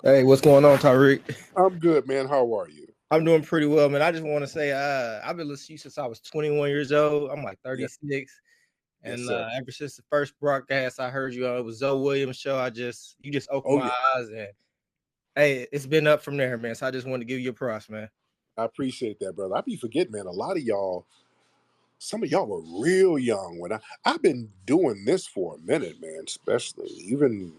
Hey, what's going on, Tariq? I'm good, man. How are you? I'm doing pretty well, man. I just want to say, I've been listening to you since I was 21 years old. I'm like Yeah. 36, Yes, and sir. ever since the first broadcast I heard you on, it was Zoe Williams' show. You just opened Oh, my yeah. eyes, and hey, it's been up from there, man. So I just wanted to give you a props, man. I appreciate that, brother. I be forgetting, man. A lot of y'all, some of y'all were real young when I've been doing this for a minute, man. Especially even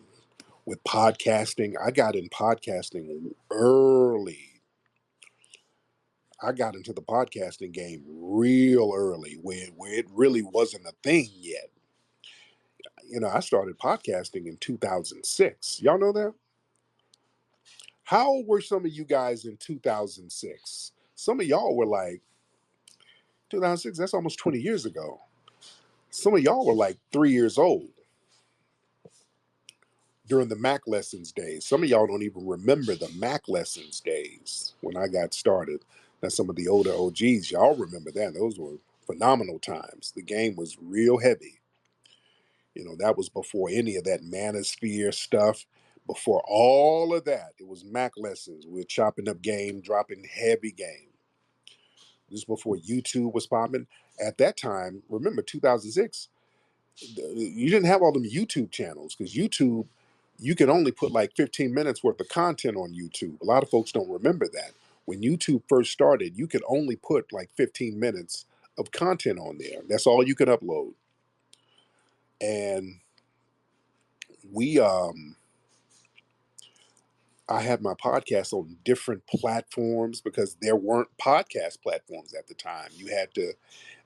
with podcasting. I got in podcasting early. I got into the podcasting game real early, where it really wasn't a thing yet. I started podcasting in 2006. Y'all know that? How old were some of you guys in 2006? Some of y'all were like 2006, that's almost 20 years ago. Some of y'all were like 3 years old during the Mac Lessons days. Some of y'all don't even remember the Mac Lessons days when I got started. Now, some of the older OGs, y'all remember that. Those were phenomenal times. The game was real heavy. That was before any of that manosphere stuff. Before all of that, it was Mac Lessons. We were chopping up game, dropping heavy game. This is before YouTube was popping. At that time, remember 2006, you didn't have all them YouTube channels because YouTube, you can only put like 15 minutes worth of content on YouTube. A lot of folks don't remember that. When YouTube first started, you could only put like 15 minutes of content on there. That's all you could upload. And we I had my podcast on different platforms because there weren't podcast platforms at the time.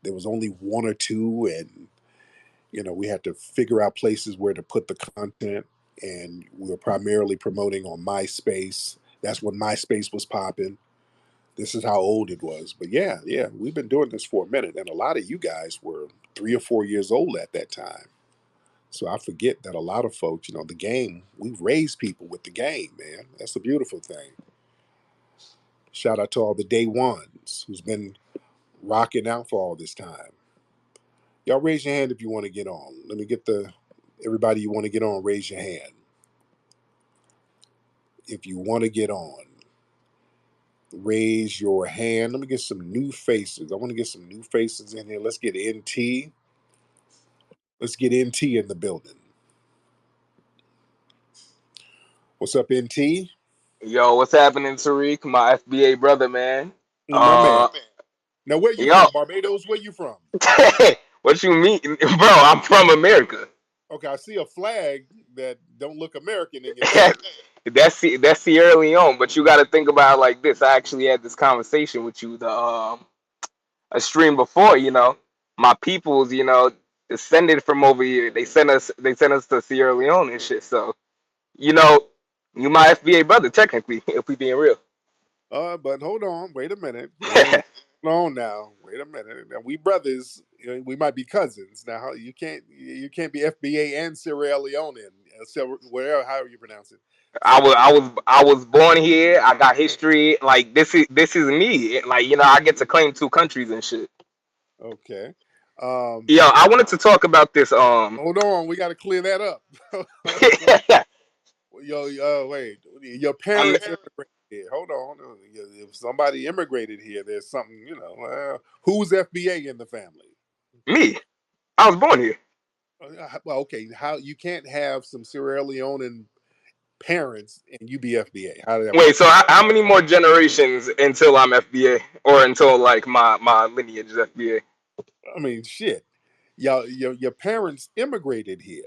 There was only one or two, and we had to figure out places where to put the content, and we were primarily promoting on MySpace. That's when MySpace was popping. This is how old it was. But yeah, yeah, we've been doing this for a minute, and a lot of you guys were 3 or 4 years old at that time. So I forget that a lot of folks, the game, we've raised people with the game, man. That's a beautiful thing. Shout out to all the day ones who's been rocking out for all this time. Y'all raise your hand if you want to get on. Let me get everybody you want to get on, raise your hand. If you want to get on, raise your hand. Let me get some new faces. I want to get some new faces in here. Let's get NT. Let's get NT in the building. What's up, NT? Yo, what's happening, Tariq? My FBA brother, man. My man. Uh, Now, where you yo, from? Barbados? Where you from? what you mean, bro? I'm from America. Okay, I see a flag that don't look American in your thing. That's Sierra Leone, but you got to think about it like this. I actually had this conversation with you a stream before. My peoples, descended from over here. They sent us to Sierra Leone and shit. So, you know, you my FBA brother, technically, if we being real. But hold on, wait a minute. Hold on now. Wait a minute. Now, we brothers, we might be cousins. Now you can't be FBA and Sierra Leonean. Whatever, however you pronounce it. I So was I was I was born here. I got history. Like this is me. Like I get to claim two countries and shit. okay. Um, Yo, I wanted to talk about this. Hold on, we got to clear that up. Wait. Your I'm parents immigrated here. Hold on. If somebody immigrated here, there's something. Who's FBA in the family? me. I was born here. Well, okay. How you can't have some Sierra Leonean parents and you be FBA? How did that Wait, work? so how many more generations until I'm FBA or until like my lineage is FBA? I mean, shit. Your parents immigrated here.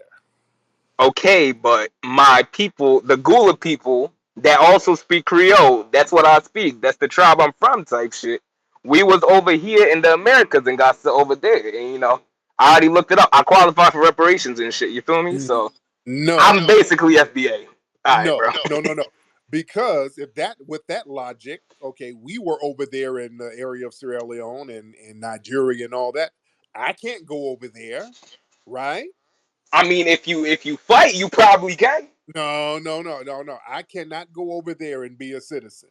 Okay, but my people, the Gula people that also speak Creole, that's what I speak. That's the tribe I'm from, type shit. We was over here in the Americas and got to over there, and I already looked it up. I qualify for reparations and shit. You feel me? N- So No, I'm basically FBA. All right, no, bro. no, no, no. Because if that with that logic, okay, we were over there in the area of Sierra Leone and Nigeria and all that. I can't go over there, right? I mean, if you fight, you probably can. No, no, no, no, no. I cannot go over there and be a citizen.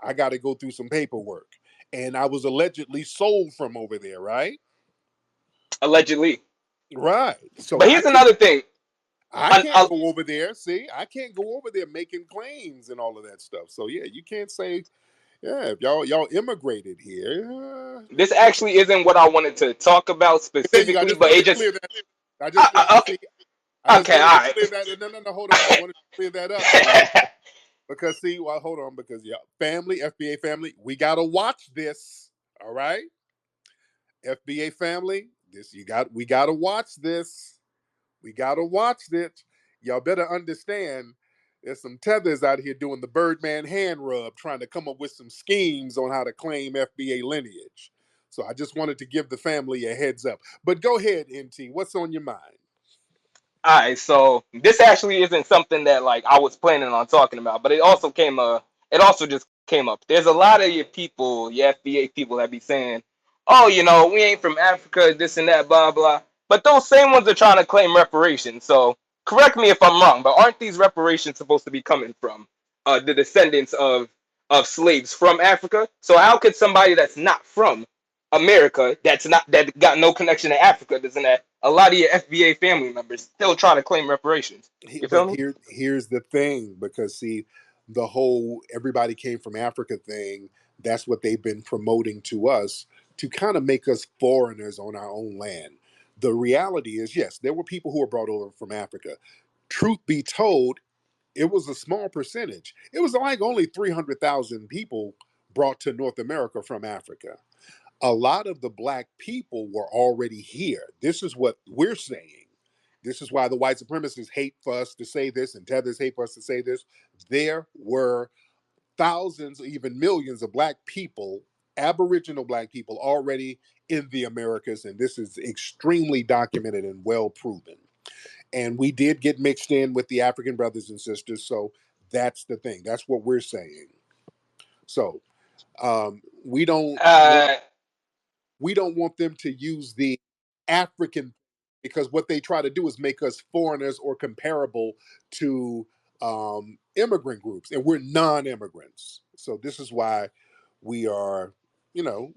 I got to go through some paperwork. And I was allegedly sold from over there, right? Allegedly. Right. So But here's another thing. I can't go over there. See, I can't go over there making claims and all of that stuff. So yeah, you can't say, yeah, if y'all immigrated here. This actually isn't what I wanted to talk about There you go. I specifically, just but wanted it to just clear that. I just wanted to okay. see. I just Okay, all wanted to right. clear that. No, hold on. I wanted to clear that up. See? Because see, well, hold on, because yeah, family, FBA family, we gotta watch this. All right, FBA family, we gotta watch this. We gotta watch it. Y'all better understand. There's some tethers out here doing the Birdman hand rub, trying to come up with some schemes on how to claim FBA lineage. So I just wanted to give the family a heads up. But go ahead, NT. What's on your mind? All right, so this actually isn't something that like I was planning on talking about, but it also just came up. There's a lot of your people, your FBA people that be saying, "Oh, we ain't from Africa, this and that, blah blah." But those same ones are trying to claim reparations. So correct me if I'm wrong, but aren't these reparations supposed to be coming from the descendants of slaves from Africa? So how could somebody that's not from America, that got no connection to Africa, doesn't have a lot of your FBA family members still trying to claim reparations? You feel But me? here's the thing, because see, the whole everybody came from Africa thing, that's what they've been promoting to us to kind of make us foreigners on our own land. The reality is, yes, there were people who were brought over from Africa. Truth be told, it was a small percentage. It was like only 300,000 people brought to North America from Africa. A lot of the black people were already here. This is what we're saying. This is why the white supremacists hate for us to say this and tethers hate for us to say this. There were thousands, even millions of black people, Aboriginal black people, already in the Americas, and this is extremely documented and well proven. And we did get mixed in with the African brothers and sisters, so that's the thing. That's what we're saying. So we don't Uh, we don't want them to use the African, because what they try to do is make us foreigners or comparable to immigrant groups, and we're non-immigrants. So this is why we are, you know,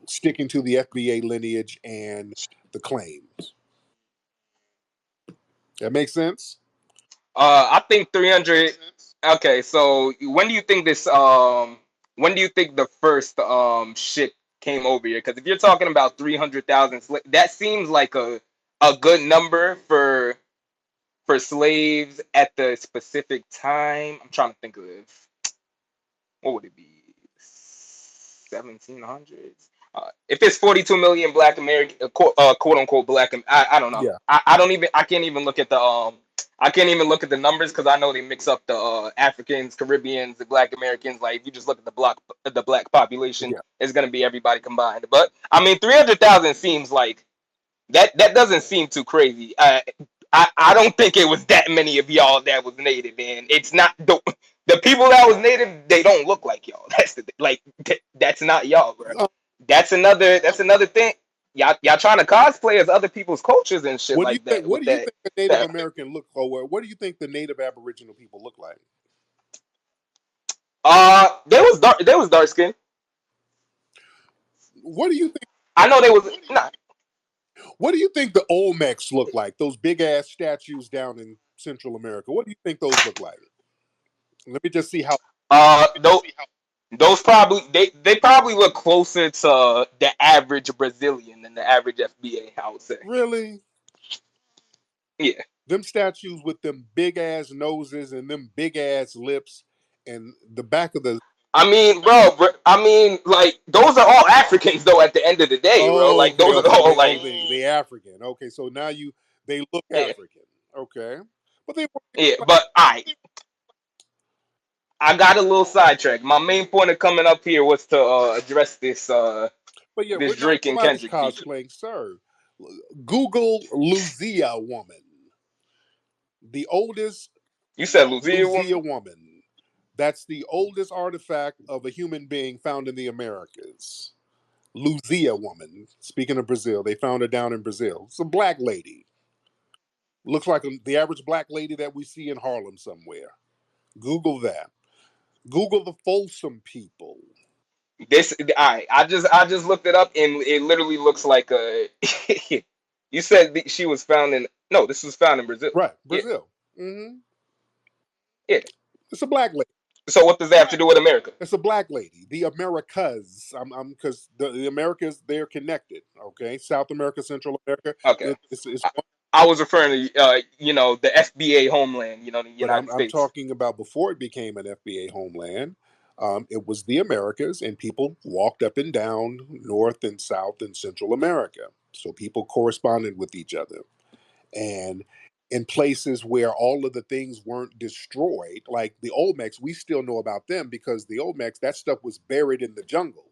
sticking to the FBA lineage and the claims. That makes sense. I think 300. Okay, so when do you think the first ship came over here? Because if you're talking about 300,000, that seems like a good number for slaves at the specific time. I'm trying to think of, what would it be, 1700s. If it's 42 million black American, quote unquote black, I don't know. Yeah. I can't even look at the numbers, because I know they mix up the Africans, Caribbeans, the black Americans. Like if you just look at the black population, Yeah. it's gonna be everybody combined. But I mean, 300,000 seems like that doesn't seem too crazy. I don't think it was that many of y'all that was native, and it's not the people that was native. They don't look like y'all. That's that's not y'all, bro. Uh, That's another thing. Y'all trying to cosplay as other people's cultures and shit what do you like think? that. What With do you that, think the Native that American look, or what do you think the Native Aboriginal people look like? they was dark skin. What do you think? I know they was not. What do you think the Olmecs look like? Those big ass statues down in Central America. What do you think those look like? Let me just see how. Those probably they probably look closer to the average Brazilian than the average FBA, I would say. Really? Yeah. Them statues with them big ass noses and them big ass lips and the back of the. I mean, bro, I mean, like, those are all Africans, though, at the end of the day, bro. Oh, Like, okay, those are okay. all, like, They African. Okay, so now they look yeah, African. Okay, but they. yeah. But, I got a little sidetracked. My main point of coming up here was to address But yeah, this we're not. Drake and Nobody's Kendrick beef. cosplaying, sir. Google Luzia woman, the oldest You said Lucia Luzia woman? woman. That's the oldest artifact of a human being found in the Americas. Luzia woman. Speaking of Brazil, they found her down in Brazil. It's a black lady. Looks like the average black lady that we see in Harlem somewhere. Google that. Google the Folsom people. I just looked it up, and it literally looks like a. You said she was found in. No, this was found in Brazil. Right, Yeah. Brazil. Mm-hmm. Yeah. It's a black lady. So what does that have to do with America? It's a black lady. The Americas. I'm because the Americas, they're connected. Okay, South America, Central America. Okay. It's I was referring to the FBA homeland, the but United I'm States. talking about before it became an FBA homeland. It was the Americas, and people walked up and down North and South and Central America. So people corresponded with each other. And in places where all of the things weren't destroyed, like the Olmecs, we still know about them because the Olmecs, that stuff was buried in the jungle.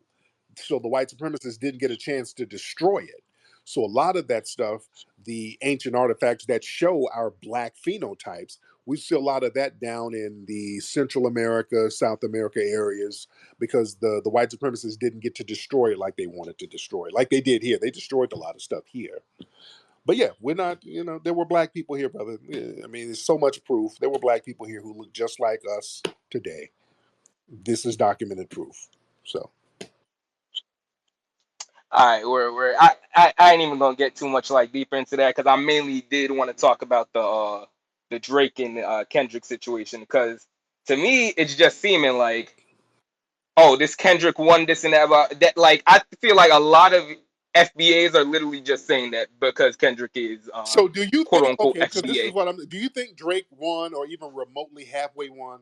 So the white supremacists didn't get a chance to destroy it. So a lot of that stuff, the ancient artifacts that show our black phenotypes, we see a lot of that down in the Central America, South America areas because the white supremacists didn't get to destroy it like they wanted to destroy it, like they did here. They destroyed a lot of stuff here. But yeah, we're not, there were black people here, brother. I mean, there's so much proof. There were black people here who look just like us today. This is documented proof. So. All right, I ain't even gonna get too much deeper into that because I mainly did want to talk about the Drake and Kendrick situation because to me it's just seeming like, oh, this Kendrick won this and that, that I feel like a lot of FBAs are literally just saying that because Kendrick is So do you quote think, unquote okay, so this is FBA. do you think Drake won or even remotely halfway won?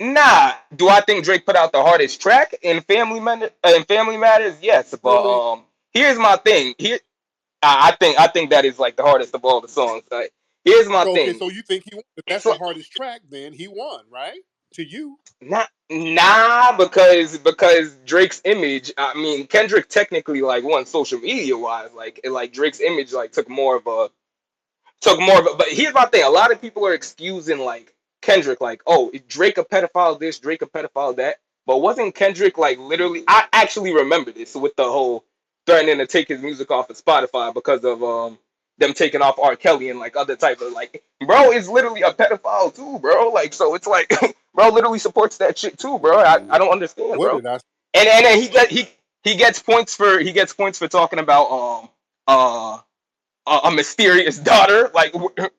Nah, do I think Drake put out the hardest track in Family Matters? Yes, but Really? here's my thing. I think that is the hardest of all the songs. Here's my Okay, thing. so you think he won? If that's So, the hardest track, then he won, right? To you. nah, because Drake's image. I mean, Kendrick technically won social media wise. Drake's image took more of a, but here's my thing. A lot of people are excusing Kendrick, oh, Drake a pedophile this, Drake a pedophile that. But wasn't Kendrick literally, I actually remember this with the whole threatening to take his music off of Spotify because of them taking off R. Kelly and other type of bro is literally a pedophile too, bro. So it's bro literally supports that shit too, bro. I don't understand, What bro. did I And then he gets points for talking about a mysterious daughter.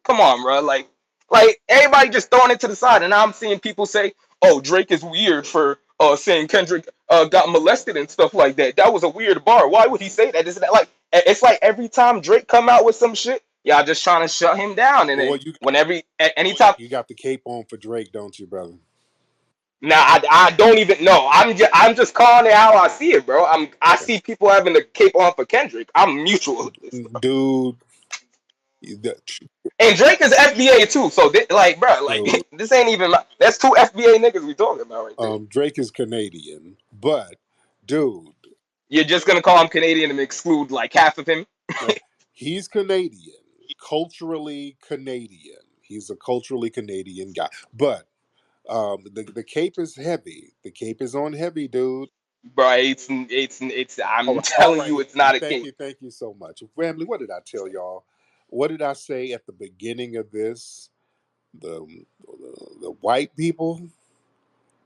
Come on, bro. Everybody just throwing it to the side, and now I'm seeing people say, "Oh, Drake is weird for saying Kendrick got molested and stuff like that. That was a weird bar. Why would he say that?" This and that. It's every time Drake come out with some shit, y'all just trying to shut him down. And Boy, then anytime you got the cape on for Drake, don't you, brother? now I don't even know. I'm just calling it how I see it, bro. I see people having the cape on for Kendrick. I'm mutual with this, bro. Dude. And Drake is FBA too, so bro, this ain't even. That's two FBA niggas we talking about right there. Drake is Canadian, but dude, You're just gonna call him Canadian and exclude half of him? He's Canadian, culturally Canadian. He's a culturally Canadian guy, but the cape is heavy. The cape is on heavy, dude. Bro, it's. I'm telling you, it's not a cape. Thank you so much, family. What did I tell y'all? What did I say at the beginning of this? The white people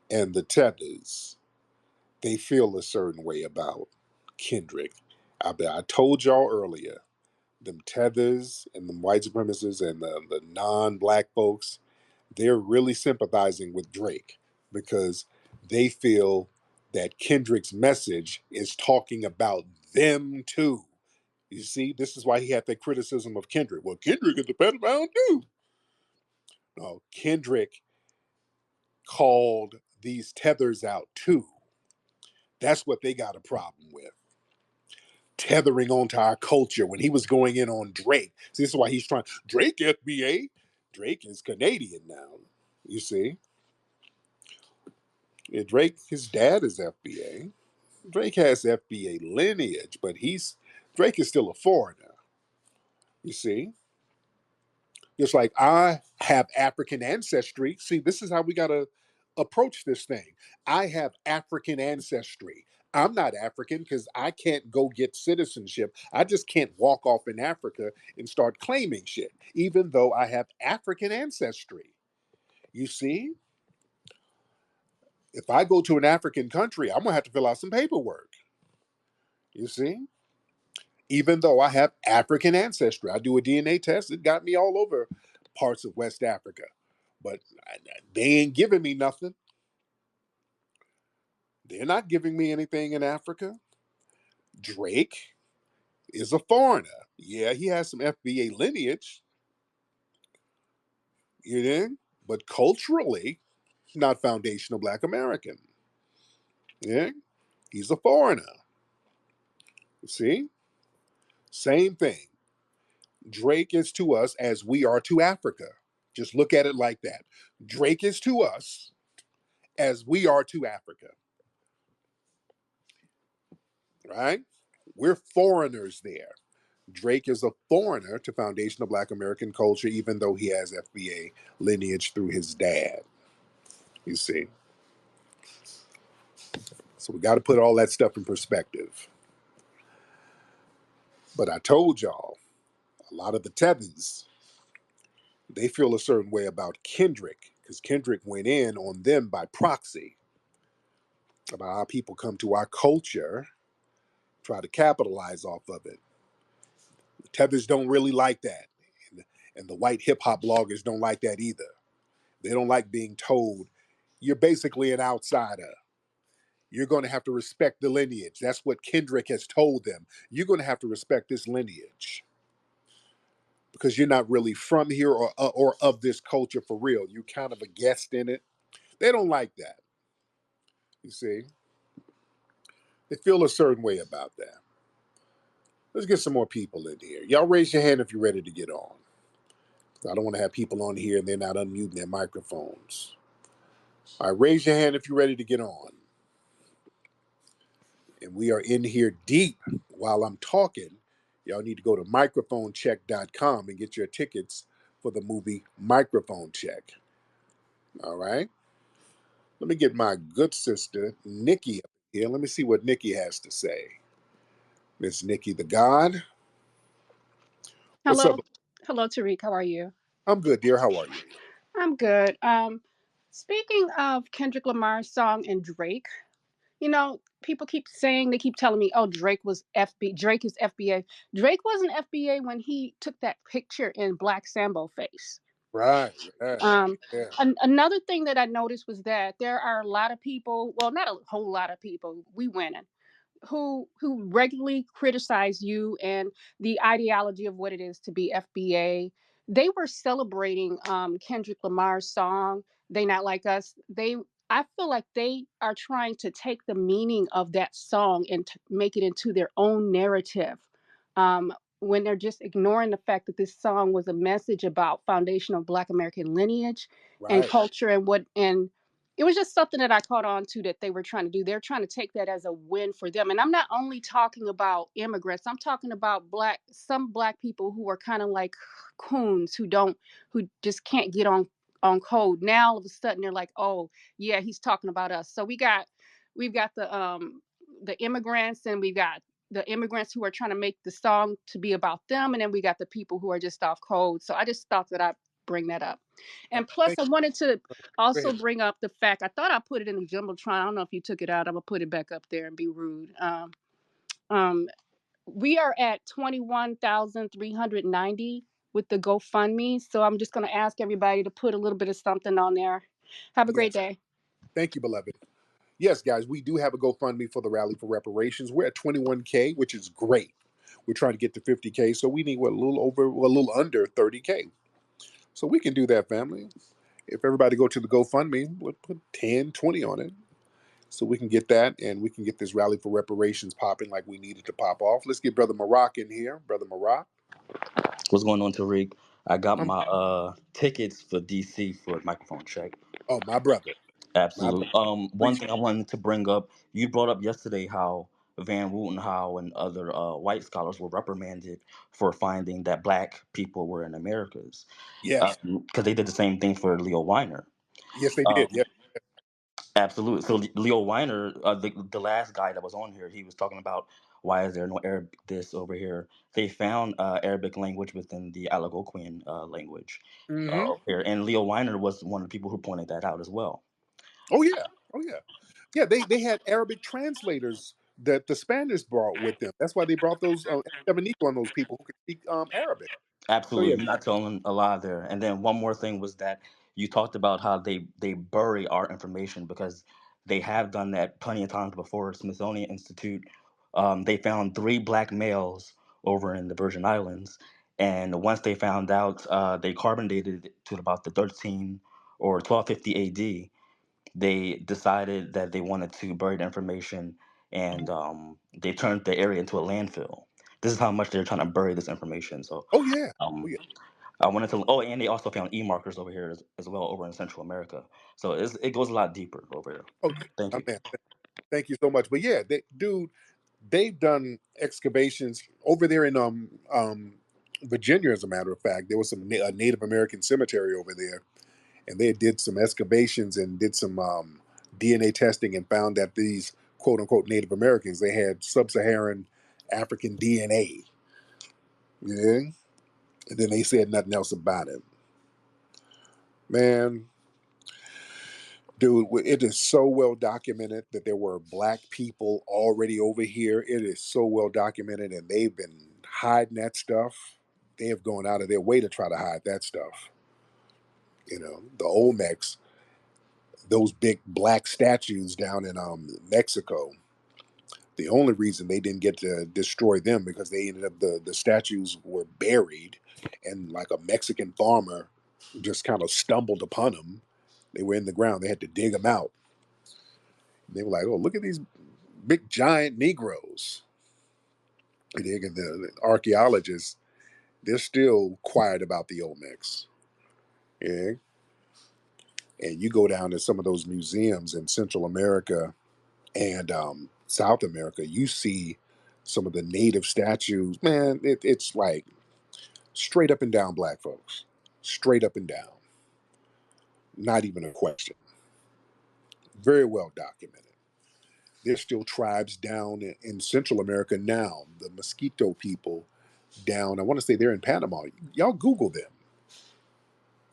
and the tethers, they feel a certain way about Kendrick. I told y'all earlier, them tethers and the white supremacists and the non-black folks, they're really sympathizing with Drake because they feel that Kendrick's message is talking about them too. You see, this is why he had that criticism of Kendrick. Well, Kendrick is a pedophile too. No, Kendrick called these tethers out too. That's what they got a problem with. Tethering onto our culture when he was going in on Drake. See, this is why he's trying. Drake FBA. Drake is Canadian now. You see? Yeah, Drake, his dad is FBA. Drake has FBA lineage, but Drake is still a foreigner. You see? Just like I have African ancestry. See, this is how we got to approach this thing. I have African ancestry. I'm not African because I can't go get citizenship. I just can't walk off in Africa and start claiming shit, even though I have African ancestry. You see? If I go to an African country, I'm going to have to fill out some paperwork. You see? Even though I have African ancestry, I do a DNA test. It got me all over parts of West Africa, but they ain't giving me nothing. They're not giving me anything in Africa. Drake is a foreigner. Yeah, he has some FBA lineage, you know, but culturally, not foundational Black American. Yeah, he's a foreigner. See, same thing. Drake is to us as we are to Africa. Just look at it like that. Drake is to us as we are to Africa, right? We're foreigners there. Drake is a foreigner to foundational Black American culture, even though he has FBA lineage through his dad. You see? So we got to put all that stuff in perspective. But I told y'all, a lot of the Tethans, they feel a certain way about Kendrick, because Kendrick went in on them by proxy about how people come to our culture, try to capitalize off of it. The Tethers don't really like that. And the white hip hop bloggers don't like that either. They don't like being told, you're basically an outsider. You're going to have to respect the lineage. That's what Kendrick has told them. You're going to have to respect this lineage because you're not really from here or of this culture for real. You're kind of a guest in it. They don't like that. You see? They feel a certain way about that. Let's get some more people in here. Y'all raise your hand if you're ready to get on. I don't want to have people on here and they're not unmuting their microphones. All right, raise your hand if you're ready to get on. And we are in here deep while I'm talking. Y'all need to go to microphonecheck.com and get your tickets for the movie Microphone Check. All right. Let me get my good sister, Nikki, up here. Let me see what Nikki has to say. Miss Nikki the God. What's Hello, up? hello, Tariq. How are you? I'm good, dear. How are you? I'm good. Speaking of Kendrick Lamar's song and Drake, people keep saying they keep telling me, "Oh, Drake is FBA." Drake wasn't FBA when he took that picture in Black Sambo face. Right. Yeah. Um, Yeah. Another thing that I noticed was that there are a lot of people. Well, not a whole lot of people. We winning. Who regularly criticize you and the ideology of what it is to be FBA. They were celebrating Kendrick Lamar's song "They Not Like Us." I feel like they are trying to take the meaning of that song and make it into their own narrative. When they're just ignoring the fact that this song was a message about foundational Black American lineage and Right. culture and it was just something that I caught on to that they were trying to do. They're trying to take that as a win for them. And I'm not only talking about immigrants. I'm talking about some black people who are kind of like coons who just can't get on code. Now all of a sudden they're like, oh yeah, he's talking about us. So we've got the immigrants, and we've got the immigrants who are trying to make the song to be about them, and then we got the people who are just off code. So I just thought that I'd bring that up. And plus Thank I you. wanted to Go also ahead. bring up the fact, I thought I put it in the jumbotron. I don't know if you took it out. I'm gonna put it back up there and be rude. Um, we are at 21,390 with the GoFundMe. So I'm just gonna ask everybody to put a little bit of something on there. Have a great Yes. day. Thank you, beloved. Yes, guys, we do have a GoFundMe for the Rally for Reparations. We're at 21K, which is great. We're trying to get to 50K, so we need a little under 30K. So we can do that, family. If everybody go to the GoFundMe, we'll put 10, 20 on it. So we can get that and we can get this Rally for Reparations popping like we needed to pop off. Let's get Brother Maroc in here. Brother Maroc. What's going on, Tariq? I got Um, my tickets for DC for microphone check. oh, my brother. My Absolutely. brother. One thing Appreciate I wanted to bring up, you brought up yesterday how Van Rutenhow and other white scholars were reprimanded for finding that black people were in Americas, it. Yes. because they did the same thing for Leo Weiner. Yes, they Um, did. Yes. Absolutely. So Leo Weiner, the last guy that was on here, he was talking about why is there no Arabic this over here. They found Arabic language within the Algonquian language Mm-hmm. over here, and Leo Weiner was one of the people who pointed that out as well. Oh, yeah. Oh, yeah. Yeah, they had Arabic translators that the Spanish brought with them. That's why they brought those Ebonico on those people who could speak Arabic. So Absolutely, yeah, you're not telling a lie there. And then one more thing was that you talked about how they bury our information because they have done that plenty of times before. Smithsonian Institute, they found three black males over in the Virgin Islands, and once they found out, they carbon dated it to about the 13 or 1250 A.D. They decided that they wanted to bury the information, and they turned the area into a landfill. This is how much they're trying to bury this information. So. oh yeah, oh Um, yeah. I wanted to. Oh, and they also found e-markers over here as well over in Central America. So it goes a lot deeper over here. Okay, Thank you. man, thank you so much. But yeah, dude, they've done excavations over there in Virginia. As a matter of fact, there was some a Native American cemetery over there, and they did some excavations and did some DNA testing and found that these quote unquote Native Americans, they had sub-Saharan African DNA. Yeah, and then they said nothing else about it. Man, dude, it is so well documented that there were black people already over here. It is so well documented, and they've been hiding that stuff. They have gone out of their way to try to hide that stuff. You know, the Olmecs, those big black statues down in Mexico. The only reason they didn't get to destroy them because they ended up the statues were buried, and like a Mexican farmer just kind of stumbled upon them. They were in the ground. They had to dig them out. They were like, "Oh, look at these big giant Negroes." And the archaeologists, they're still quiet about the Olmecs. Yeah, and you go down to some of those museums in Central America and South America, you see some of the native statues. Man, it's like straight up and down black folks, straight up and down, not even a question. Very well documented. There's still tribes down in Central America now. The Mosquito people down, I want to say they're in Panama. Y'all Google them.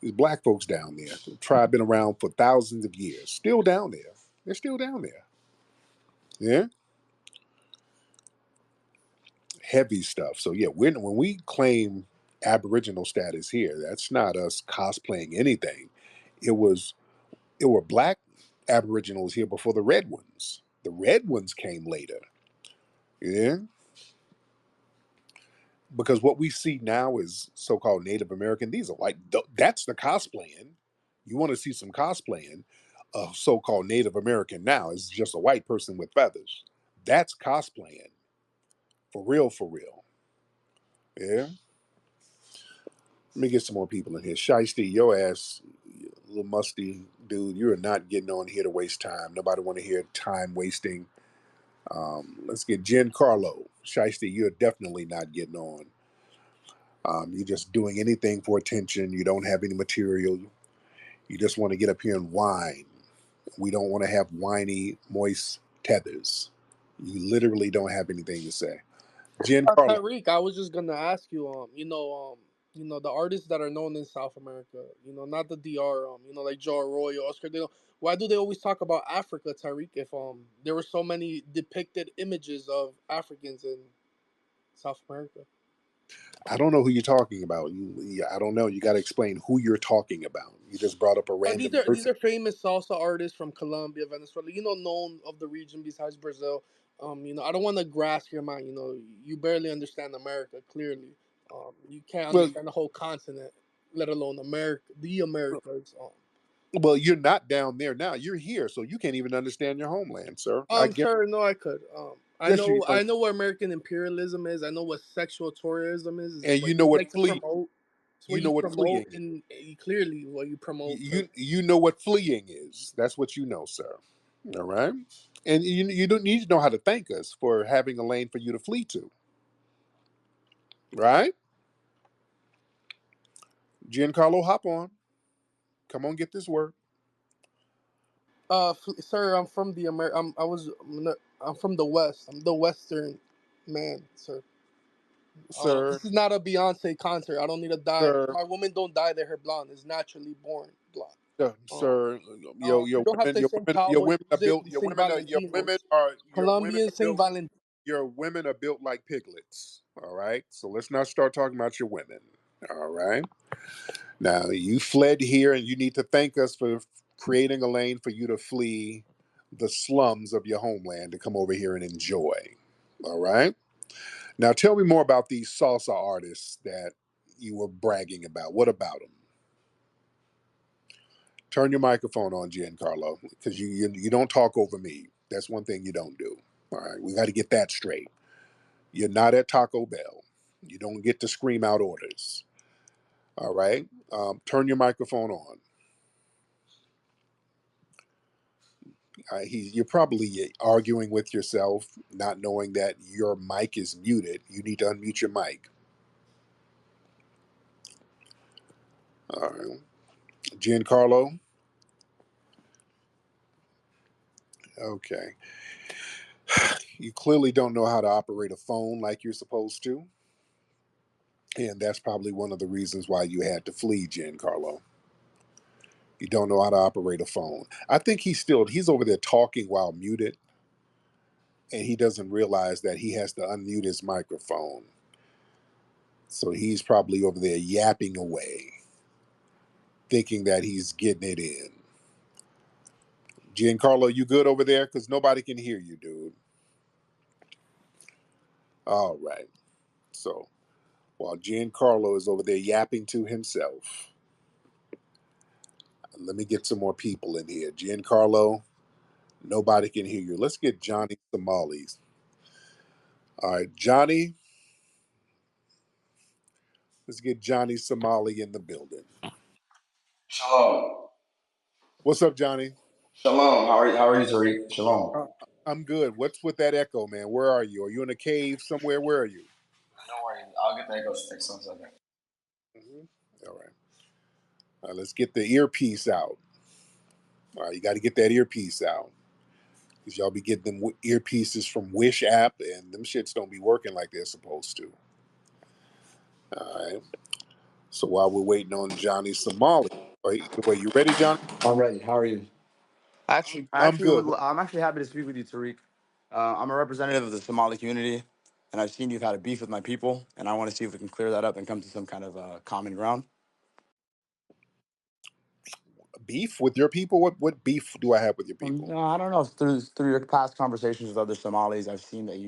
There's black folks down there. The tribe been around for thousands of years. Still down there. They're still down there. Yeah. Heavy stuff. So yeah, when we claim Aboriginal status here, that's not us cosplaying anything. It was it were black Aboriginals here before the red ones. The red ones came later. Yeah. Because what we see now is so-called Native American. These are like that's the cosplaying. You want to see some cosplaying of so-called Native American now is just a white person with feathers. That's cosplaying for real, for real. Yeah. Let me get some more people in here. Shiesty, your ass, little musty dude. You are not getting on here to waste time. Nobody want to hear time wasting. Let's get Jen Carlo. Shiesty, you're definitely not getting on. You're just doing anything for attention. You don't have any material. You just want to get up here and whine. We don't want to have whiny, moist tethers. You literally don't have anything to say. Jen Carlo. Tariq, I was just gonna ask you, the artists that are known in South America, not the DR, like Joe Arroyo, Oscar De Leon. Why do they always talk about Africa, Tariq? If there were so many depicted images of Africans in South America. I don't know who you're talking about. I don't know. You got to explain who you're talking about. You just brought up a These random are these person. are famous salsa artists from Colombia, Venezuela. Known of the region besides Brazil. I don't want to grasp your mind. You barely understand America clearly. You can't Well, understand the whole continent, let alone America, the Americas. well, you're not down there now. You're here, so you can't even understand your homeland, sir. I get. Sir, no, I could. I Yes, you. know, I know what American imperialism is. I know what sexual tourism is. Is And what you know you what like to flee. promote. It's what You you know what promote, fleeing is. and clearly what you promote. You know what fleeing is. That's what you know, sir. All right. And you don't need to know how to thank us for having a lane for you to flee to. Right? Giancarlo, hop on. Come on, get this work, Sir, I'm from the I'm from the West. I'm the Western man, sir. sir. This is not a Beyonce concert. I don't need to dye. Sir. My women don't dye their hair blonde. It's naturally born blonde. Sir, We don't have to sing cowboy music. We your sing women are your women Valentinos. are your women Colombians are sing built Valentino. your women are built like piglets. All right. So let's not start talking about your women. All right. Now you fled here and you need to thank us for creating a lane for you to flee the slums of your homeland to come over here and enjoy. All right. Now tell me more about these salsa artists that you were bragging about. What about them? Turn your microphone on, Giancarlo, because you don't talk over me. That's one thing you don't do. All right, we got to get that straight. You're not at Taco Bell. You don't get to scream out orders. All right, turn your microphone on. You're probably arguing with yourself, not knowing that your mic is muted. You need to unmute your mic. All right, Giancarlo. Okay, you clearly don't know how to operate a phone like you're supposed to. And that's probably one of the reasons why you had to flee, Giancarlo. You don't know how to operate a phone. I think he's over there talking while muted, and he doesn't realize that he has to unmute his microphone. So he's probably over there yapping away, thinking that he's getting it in. Giancarlo, you good over there? Because nobody can hear you, dude. All right. So while Giancarlo is over there yapping to himself, let me get some more people in here. Giancarlo, nobody can hear you. Let's get Johnny Somalis. All right, Johnny. Let's get Johnny Somali in the building. Shalom. What's up, Johnny? Shalom. How are you, Tariq? Shalom. I'm good. What's with that echo, man? Where are you? Are you in a cave somewhere? Where are you? Don't worry. I'll get the echo fixed 1 second. All right. All right. Let's get the earpiece out. All right, you got to get that earpiece out. Because y'all be getting them earpieces from Wish app, and them shits don't be working like they're supposed to. All right. So while we're waiting on Johnny Somali, wait, you ready, Johnny? I'm ready. How are you? I'm good. I'm actually happy to speak with you, Tariq. I'm a representative of the Somali community, and I've seen you've had a beef with my people, and I want to see if we can clear that up and come to some kind of common ground. Beef with your people? What beef do I have with your people? No, I don't know. Through your past conversations with other Somalis, I've seen that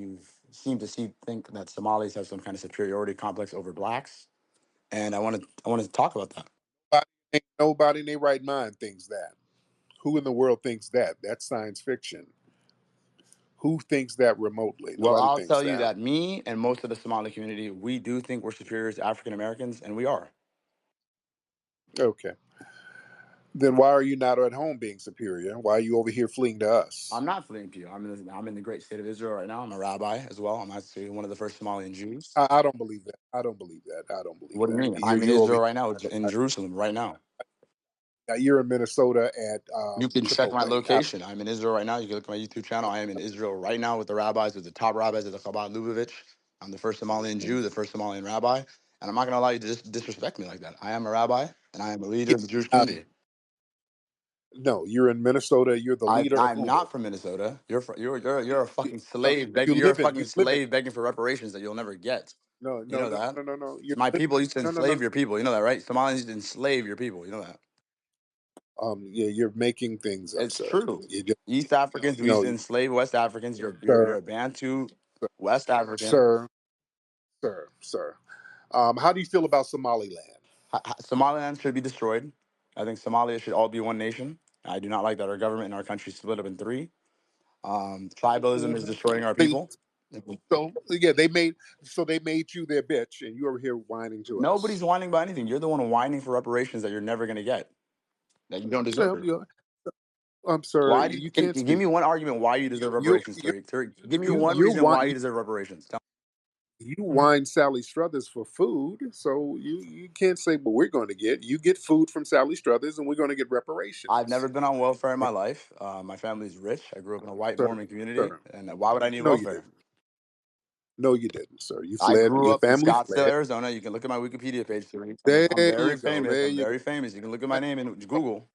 think that Somalis have some kind of superiority complex over blacks, and I wanted to talk about that. Nobody in their right mind thinks that. Who in the world thinks that? That's science fiction. Who thinks that remotely? Well, Nobody I'll thinks tell you that. that me and most of the Somali community, we do think we're superior to African Americans, and we are. Okay. Then why are you not at home being superior? Why are you over here fleeing to us? I'm not fleeing to you. I'm in the great state of Israel right now. I'm a rabbi as well. I'm actually one of the first Somalian Jews. I don't believe that. I don't believe that. I don't believe What do you that. mean? You're I'm in you're over Israel right now, in here. Jerusalem right now. You're in Minnesota at You can check my Chipotle. location. I'm in Israel right now. You can look at my YouTube channel. I am in Israel right now with the rabbis, with the top rabbis of the Chabad Lubavitch. I'm the first Somalian Jew, the first Somalian rabbi. And I'm not going to allow you to disrespect me like that. I am a rabbi, and I am a leader Yeah, of the Jewish uh, community. no, you're in Minnesota. You're the leader of I'm who? not from Minnesota. You're a You, fucking no, slave you begging. You're a live in. fucking You live in. slave begging for reparations that you'll never get. No, You no, know no, that. no, no, no. So my people used to No, no, no. enslave your people. You know that, right? Somalis used to enslave your people. You know that. Yeah, you're making things up, It's sir. true. You just East Africans, we used no, to enslave West Africans. You're sir, a Bantu West African. sir, sir. How do you feel about Somaliland? Somaliland should be destroyed. I think Somalia should all be one nation. I do not like that our government and our country split up in three. Tribalism is destroying our They, people. so yeah, they made you their bitch, and you over here whining to us. Nobody's whining about anything. You're the one whining for reparations that you're never going to get, that you don't Well, deserve. sir, Why do you can can't you give speak. me one argument why you deserve You reparations, you Tariq? Tariq, give me you one you reason why you whine deserve reparations. you whine Sally Struthers for food, so you can't say, but we're going to get you get food from Sally Struthers, and we're going to get I've reparations. never been on welfare in my life. My family's rich. I grew up in a white Sir, Mormon community, sir, and why would I need no, you welfare? didn't. No, you didn't, sir. You I fled. grew Your up in family Scottsdale, fled. Arizona. You can look at my Wikipedia page. Tariq. I'm There you very go. famous. There I'm you go. very famous. You can look at my That- name in Google.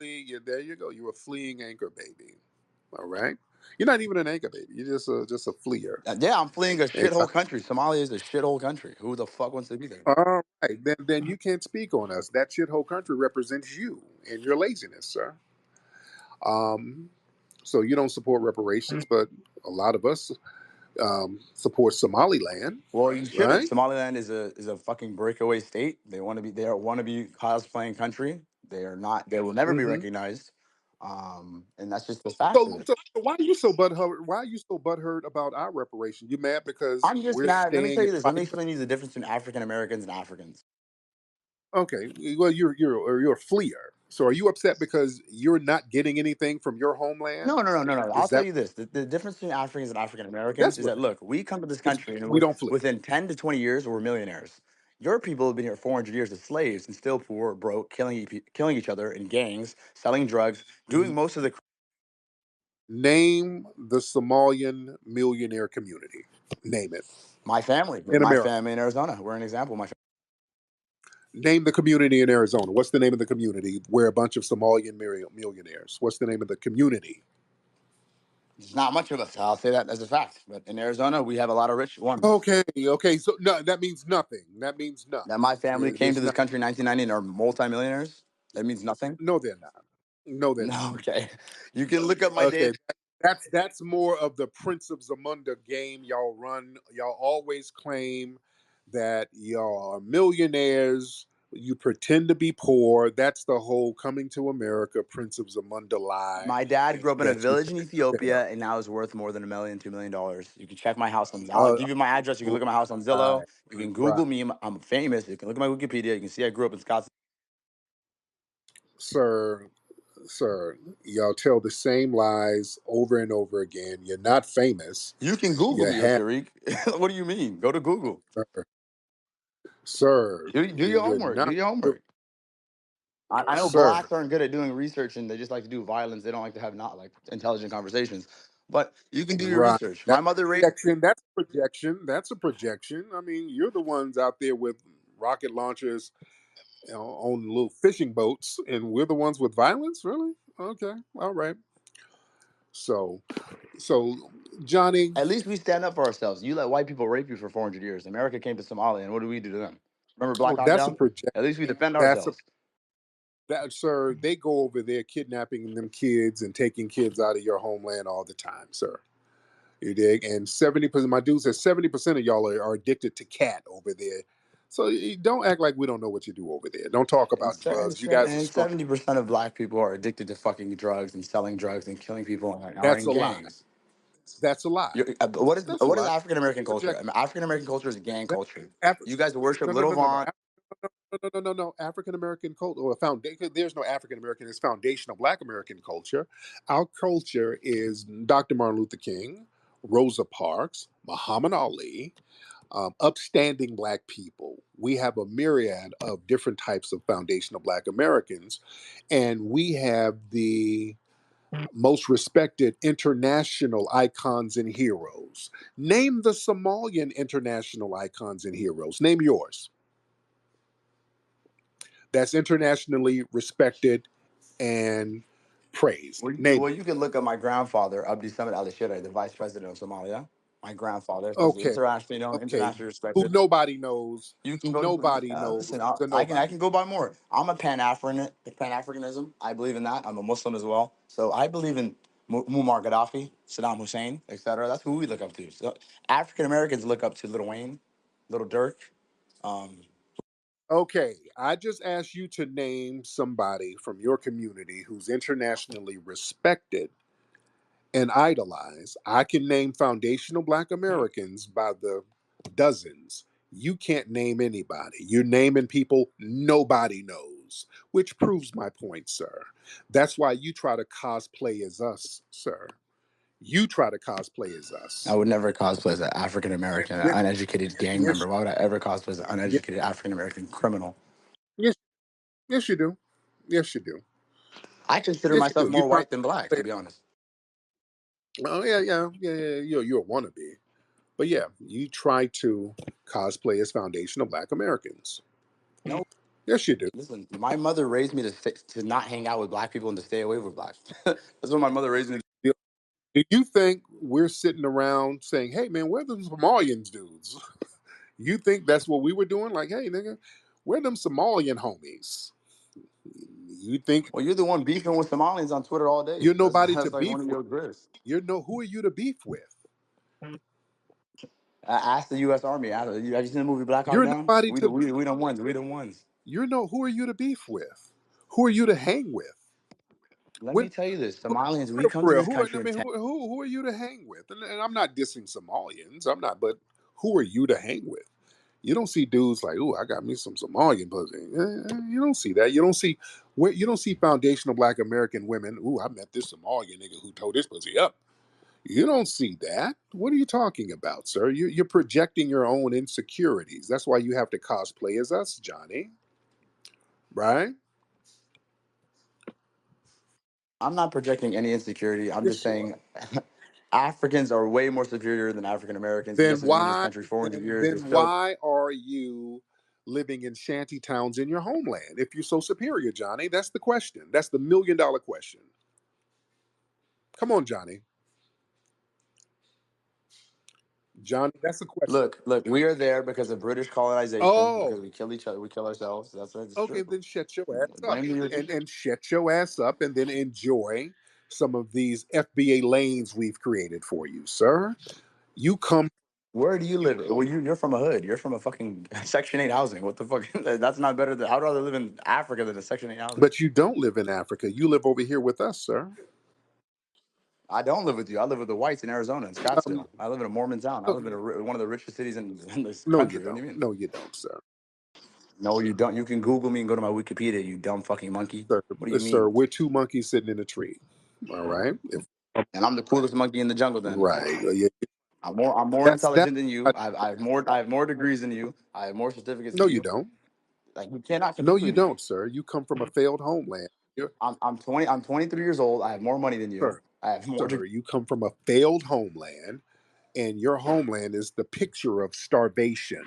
there you go. You're a fleeing anchor baby. All right. You're not even an anchor baby. You're just a fleer. Yeah, I'm fleeing a shithole Exactly. country. Somalia is a shithole country. Who the fuck wants to be there? All right. Then you can't speak on us. That shithole country represents you and your laziness, sir. Um. So you don't support reparations, but a lot of us support Somaliland, Well, you shouldn't. right? Somaliland is a fucking breakaway state. They want to be cosplaying country. They are not. They will never be Hmm. recognized. And that's just the fact of it. So why are you so butthurt? Why are you so butthurt about our reparation? You mad because I'm just we're mad. Let me staying tell in you this. Let me white? explain to you the difference between African Americans and Africans. Okay, well you're a fleer. So are you upset because you're not getting anything from your homeland? No. I'll Is tell that you this. The difference between Africans and African Americans that's is what that, look, we come to this it's, country and we don't flee. within 10 to 20 years, we're millionaires. Your people have been here 400 years as slaves and still poor, broke, killing each other in gangs, selling drugs, doing most of the Name the Somalian millionaire community. Name it in my America. family in Arizona. We're an example. Name the community in Arizona. What's the name of the community where a bunch of Somalian millionaires? What's the name of the community? There's not much of us. I'll say that as a fact. But in Arizona, we have a lot of rich ones. Okay. So no, that means nothing. That means That nothing. my family came to There's this not. country in 1990 and are multimillionaires. That means nothing. No, they're not. No, they're not. No, okay. You can look up my Okay, date. that's more of the Prince of Zamunda game y'all run. Y'all always claim that y'all are millionaires. You pretend to be poor. That's the whole coming to America Prince of Zamunda lie My dad grew up in a that you village in tell. Ethiopia and now is worth more than $1 million, $2 million. You can check my house on. I'll Uh, give you my address. You can look at my house on Zillow. right, You can right, Google me. I'm famous. You can look at my Wikipedia. You can see I grew up in Scottsdale. sir, sir. Y'all tell the same lies over and over again. You're not famous. You can Google You me, though, have, Tariq. What do you mean? Go to Google. sir. Sir, Do your you're homework. Do not, your homework. I know sir. blacks aren't good at doing research and they just like to do violence. They don't like to have not like intelligent conversations. But you can do your Right. research. My That's mother a raised. projection. That's a projection. That's a projection. I mean, you're the ones out there with rocket launchers, on little fishing boats, and we're the ones with violence. Really? Okay. All right. So, so Johnny. At least we stand up for ourselves. You let white people rape you for 400 years. America came to Somalia, and what do we do to them? Remember Black Oh, Hawk that's a Down? projection. At least we defend That's a ourselves. that, sir. They go over there kidnapping them kids and taking kids out of your homeland all the time, sir. You dig? And 70%, my dude says 70% of y'all are addicted to cat over there. So don't act like we don't know what you do over there. Don't talk And about drugs. You guys are strong. 70% of black people are addicted to fucking drugs and selling drugs and killing people and are That's in a lie. gangs. That's a lie. What That's a is lie. African American culture? Project African American culture is gang that. culture. Afri- You guys worship no, no, Little no, no, no. Vaughn. No. African American culture or foundation. There's no African American. It's foundational Black American culture. Our culture is Dr. Martin Luther King, Rosa Parks, Muhammad Ali, upstanding Black people. We have a myriad of different types of foundational Black Americans, and we have the most respected international icons and heroes. Name the Somalian international icons and heroes. Name yours. That's internationally respected and praised. Name Well, them. you can look at my grandfather, Abdi Samed Ali Shire, the vice president of Somalia. My grandfather is Okay, internationally known, okay. internationally Who respected. nobody knows. You can go. Nobody knows. Listen, He's a I nobody. can go by more. I'm a Pan Africanism. I believe in that. I'm a Muslim as well, so I believe in Muammar Gaddafi, Saddam Hussein, etc. That's who we look up to. So African Americans look up to Little Wayne, Little Dirk. Um, Okay, I just asked you to name somebody from your community who's internationally respected and idolized. I can name foundational Black Americans by the dozens. You can't name anybody. You're naming people nobody knows, which proves my point, sir. That's why you try to cosplay as us, sir. You try to cosplay as I us. would never cosplay as an African American, an Yes, uneducated gang yes, member. Why would I ever cosplay as an yes, uneducated African American criminal? yes, yes, you do. Yes, you do. I consider Yes, you myself do. You more try white than black, to to be honest. oh yeah. You're a wannabe. But yeah, you try to cosplay as foundational Black Americans. No. Yes, you do. Listen, my mother raised me to not hang out with black people and to stay away from blacks. That's what my mother raised me to. Do you think we're sitting around saying, "Hey, man, where them Somalians dudes?" You think that's what we were doing? Like, hey, nigga, where them Somalian homies? You think Well, you're the one beefing with Somalians on Twitter all day. you're That's nobody to that's like beef one of with? your grips. Who are you to beef with? Ask the U.S. Army. Have you seen the movie Black Hawk You're Down? nobody We to the beef. we the ones. We the ones. Who are you to beef with? Who are you to hang with? Let When me tell you this: who, Somalians, we for come to real, this country I in mean, 10. who are you to hang with? And I'm not dissing Somalians. I'm not, but who are you to hang with? You don't see dudes like, "Ooh, I got me some Somalian pussy." You don't see that. You don't see foundational Black American women. "Ooh, I met this Somalian nigga who tore this pussy up." You don't see that. What are you talking about, sir? You're projecting your own insecurities. That's why you have to cosplay as us, Johnny. Right? I'm not projecting any insecurity. I'm just Yes, you are. saying Africans are way more superior than African Americans. Then Yes, we've been in this why country 400 years. There's then still. why are you living in shanty towns in your homeland if you're so superior, Johnny? That's the question. That's the $1 million question. Come on, Johnny. Johnny, that's the question. Look, we are there because of British colonization, Oh, because we kill each other, we kill ourselves. That's okay, true. then shut your ass up. Blame you. And shut your ass up and then enjoy some of these FBA lanes we've created for you, sir. You come, Where do you live? Well, you're from a hood. You're from a fucking Section 8 housing. What the fuck? That's not better than. I'd rather live in Africa than a Section 8 housing. but you don't live in Africa. You live over here with us, sir. I don't live with you. I live with the whites in Arizona, in Um, Scottsdale. I live in a Mormon town. I no, live in one of the richest cities in this no, you country. What do don't. you mean? No, you don't, sir. No, you don't. You can Google me and go to my Wikipedia, you dumb fucking monkey. Sir, What do you sir, mean? we're two monkeys sitting in a tree. All right. And I'm the coolest monkey in the jungle then. Right. Yeah. I'm more That's intelligent than you. I have more degrees than you. I have more certificates no, than you you. don't. Like, you cannot No, compete you with me. don't, sir. You come from a failed homeland. You're, I'm 23 years old. I have more money than you. sir, I have more sir, you come from a failed homeland, and your homeland is the picture of starvation.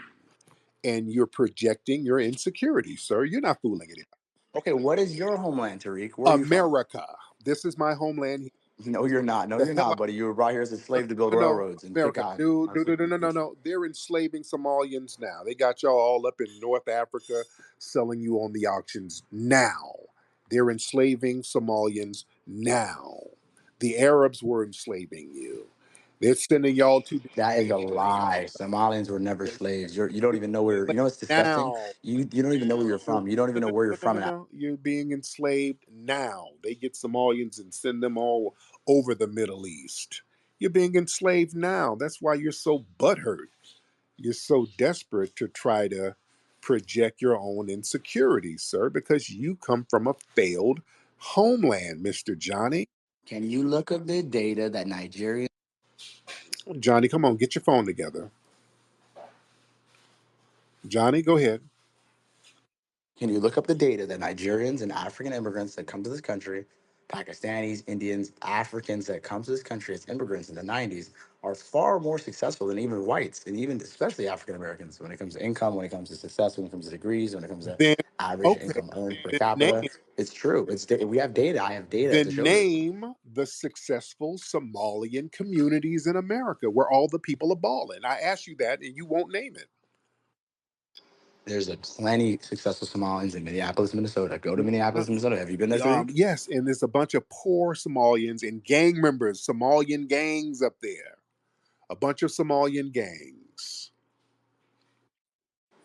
And you're projecting your insecurity, sir. You're not fooling anybody. Okay, what is your homeland, Tariq? Where are you from? America. This is my homeland. No, you're not. No, The you're hell not, buddy. You were brought here as a slave to build no, railroads and pick America. cotton. Dude, That's dude, what dude, no, you no, no, did. no. They're enslaving Somalians now. They got y'all all up in North Africa selling you on the auctions now. They're enslaving Somalians now. The Arabs were enslaving you. They're sending y'all to That is a lie. Somalians were never slaves. You don't even know where. You know what's disgusting? now. You don't even know where you're No, from. You don't even know where you're from. no. You're being enslaved now. They get Somalians and send them all over the Middle East. You're being enslaved now. That's why you're so butthurt. You're so desperate to try to project your own insecurities, sir, because you come from a failed homeland, Mr. Johnny. Can you look up the data that Nigeria? Johnny, come on, get your phone together. Johnny, go ahead. Can you look up the data that Nigerians and African immigrants that come to this country, Pakistanis, Indians, Africans that come to this country as immigrants in the 90s are far more successful than even whites and even especially African Americans when it comes to income, when it comes to success, when it comes to degrees, when it comes to Then, average okay, income earned per then capita. name, It's true. We have data. I have data to then show this. name the successful Somalian communities in America where all the people are balling. I asked you that and you won't name it. There's a plenty successful Somalians in Minneapolis, Minnesota. Go to Minneapolis, Minnesota. Have you been there, Tariq? Yes, and there's a bunch of poor Somalians and gang members, Somalian gangs up there. A bunch of Somalian gangs.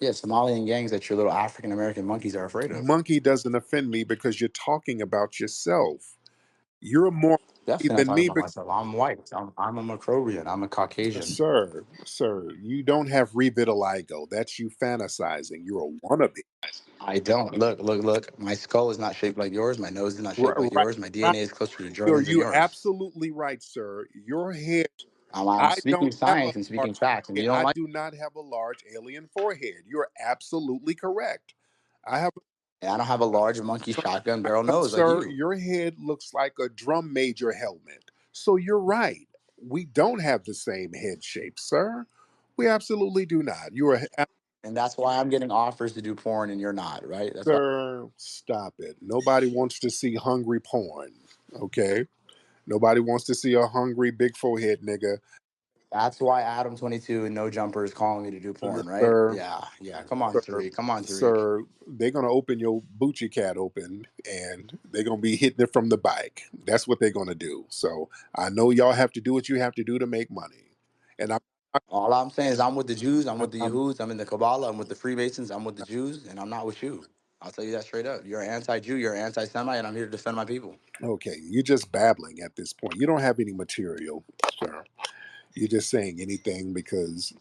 Yeah, Somalian gangs that your little African American monkeys are afraid of. Monkey doesn't offend me because you're talking about yourself. You're more monkey Definitely not than talking me, about myself. I'm white. I'm a Macrobian. I'm a Caucasian. sir. You don't have revitiligo. That's you fantasizing. You're a wannabe. I don't. Look. My skull is not shaped like yours. My nose is not shaped like Right, yours. My right. DNA is closer to Germans than You're yours. absolutely right, sir. Your head. I'm I don't speaking have a science and large speaking facts, and forehead. you don't I like. do not have a large alien forehead. You're absolutely correct. I have And I don't have a large monkey shotgun barrel nose like sir, you. your head looks like a drum major helmet. So you're right. We don't have the same head shape, sir. We absolutely do not. You are. And that's why I'm getting offers to do porn and you're not, right? That's why. Sir, stop it. Nobody wants to see hungry porn. Okay. Nobody wants to see a hungry big forehead nigga. That's why Adam 22 and No Jumper is calling me to do Look, porn, right? sir, Yeah, yeah. Come on, sir, Tariq. Come on, Tariq. sir, they're gonna open your Bucci cat open and they're gonna be hitting it from the bike. That's what they're gonna do. So I know y'all have to do what you have to do to make money. And All I'm saying is I'm with the Jews, I'm with the I'm Yahuds, I'm in the Kabbalah, I'm with the Freemasons, I'm with the Jews, and I'm not with you. I'll tell you that straight up. You're anti-Jew, you're anti-Semite, and I'm here to defend my people. okay. You're just babbling at this point. You don't have any material, sir. You're just saying anything because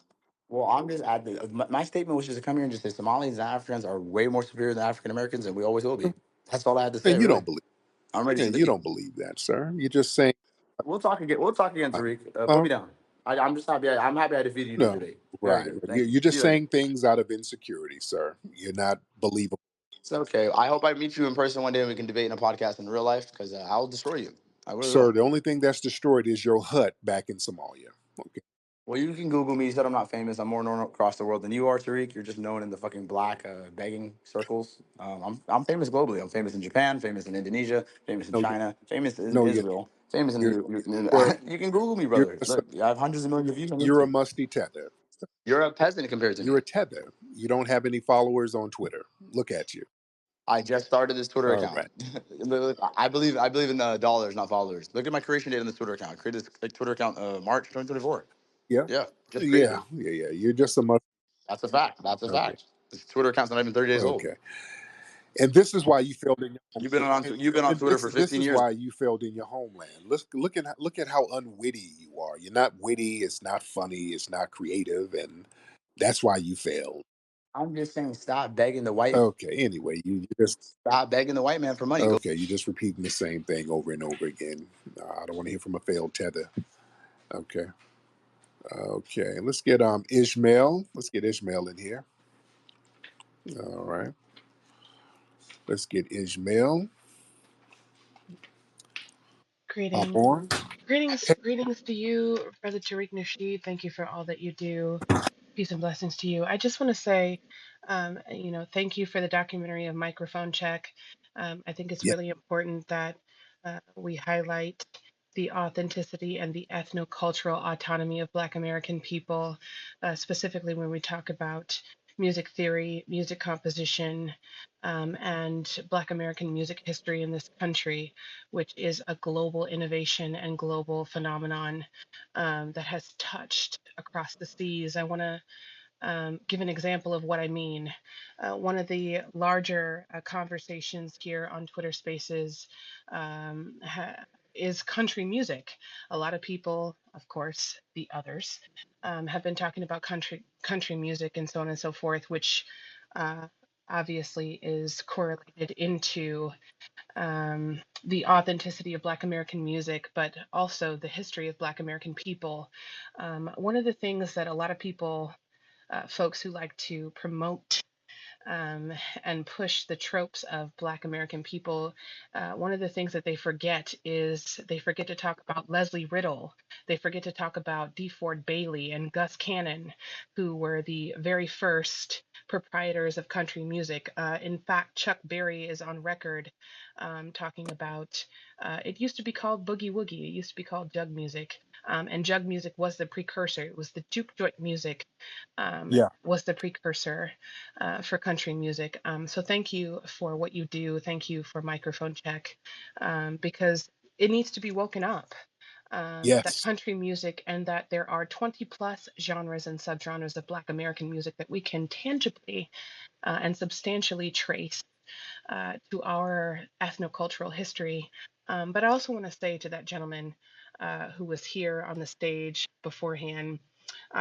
Well, I'm just at the, my statement was just to come here and just say Somalis and Africans are way more superior than African Americans, and we always will be. That's all I had to say, and you really. don't believe. I'm ready to And you leave. don't believe that, sir. You're just saying, We'll talk again. We'll talk again, uh, Tariq. Put me oh, down. I'm just happy. I'm happy I defeated you no, today. Very right. good. Thank you. You're See just you later. saying things out of insecurity, sir. You're not believable. It's okay. I hope I meet you in person one day and we can debate in a podcast in real life because I'll destroy you. I really Sir, will. the only thing that's destroyed is your hut back in Somalia. Okay. Well, you can Google me. You said I'm not famous. I'm more known across the world than you are, Tariq. You're just known in the fucking black begging circles. I'm famous globally. I'm famous in Japan, famous in Indonesia, famous in No, China, famous in no, Israel, famous in you're, you're, the. You can Google me, you're, brother. a, Look, I have hundreds of millions of views on you're a YouTube. musty tether. You're a peasant compared to You're me. a tether. You don't have any followers on Twitter. Look at you. I just started this Twitter All account. right. Look, I believe in dollars, not followers. Look at my creation date on this Twitter account. I created this Twitter account March 2024. Yeah. Yeah, just created Yeah. it. Yeah. Yeah. You're just a musty. That's a fact. That's a Okay. fact. This Twitter account's not even 30 days old. Okay. And this is why you failed in your home. You've been on And Twitter for this 15 is years. why you failed in your homeland. Look at how unwitty you are. You're not witty. It's not funny. It's not creative, and that's why you failed. I'm just saying, stop begging the white. Okay. Anyway, you just Stop begging the white man for money. Go. okay. You're just repeating the same thing over and over again. I don't want to hear from a failed tether. Okay. Okay. Let's get Ishmael. Let's get Ishmael in here. All right. Let's get Ishmael. Hop Greetings. on. Greetings to you, Brother Tariq Nasheed. Thank you for all that you do. Peace and blessings to you. I just want to say, thank you for the documentary of Microphone Check. I think it's Yeah. really important that we highlight the authenticity and the ethnocultural autonomy of Black American people, specifically when we talk about music theory, music composition, and Black American music history in this country, which is a global innovation and global phenomenon that has touched across the seas. I want to give an example of what I mean. One of the larger conversations here on Twitter Spaces is country music. A lot of people, of course, the others, have been talking about country music and so on and so forth, which uh, obviously is correlated into the authenticity of Black American music, but also the history of Black American people. One of the things that a lot of people, folks who like to promote um, and push the tropes of Black American people, one of the things that they forget is they forget to talk about Leslie Riddle. They forget to talk about DeFord Bailey and Gus Cannon, who were the very first proprietors of country music. In fact, Chuck Berry is on record talking about it used to be called boogie woogie. It used to be called jug music. And jug music was the precursor. It was the juke joint music Yeah. was the precursor for country music. So thank you for what you do. Thank you for Microphone Check, because it needs to be woken up. That Yes. country music and that there are 20 plus genres and subgenres of Black American music that we can tangibly and substantially trace to our ethnocultural history. But I also want to say to that gentleman who was here on the stage beforehand,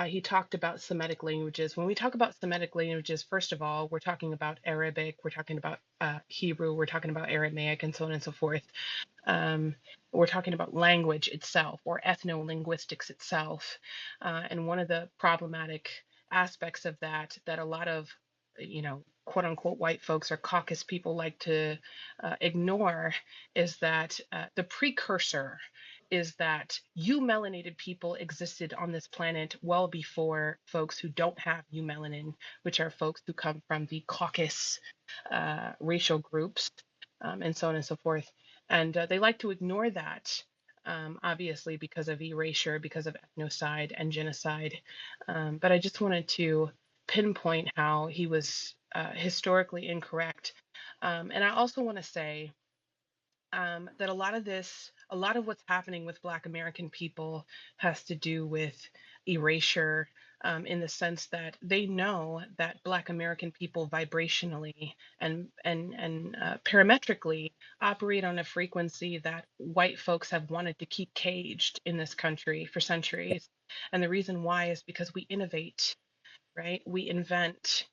he talked about Semitic languages. When we talk about Semitic languages, first of all, we're talking about Arabic, we're talking about Hebrew, we're talking about Aramaic, and so on and so forth. Um, we're talking about language itself or ethno-linguistics itself. And one of the problematic aspects of that, that a lot of, quote unquote, white folks or caucus people like to ignore, is that the precursor is that eumelanin people existed on this planet well before folks who don't have eumelanin, which are folks who come from the Caucasus racial groups, and so on and so forth. And they like to ignore that, obviously, because of erasure, because of ethnocide and genocide. But I just wanted to pinpoint how he was historically incorrect. And I also want to say that a lot of what's happening with Black American people has to do with erasure, in the sense that they know that Black American people vibrationally and parametrically operate on a frequency that white folks have wanted to keep caged in this country for centuries. And the reason why is because we innovate, right? We invent,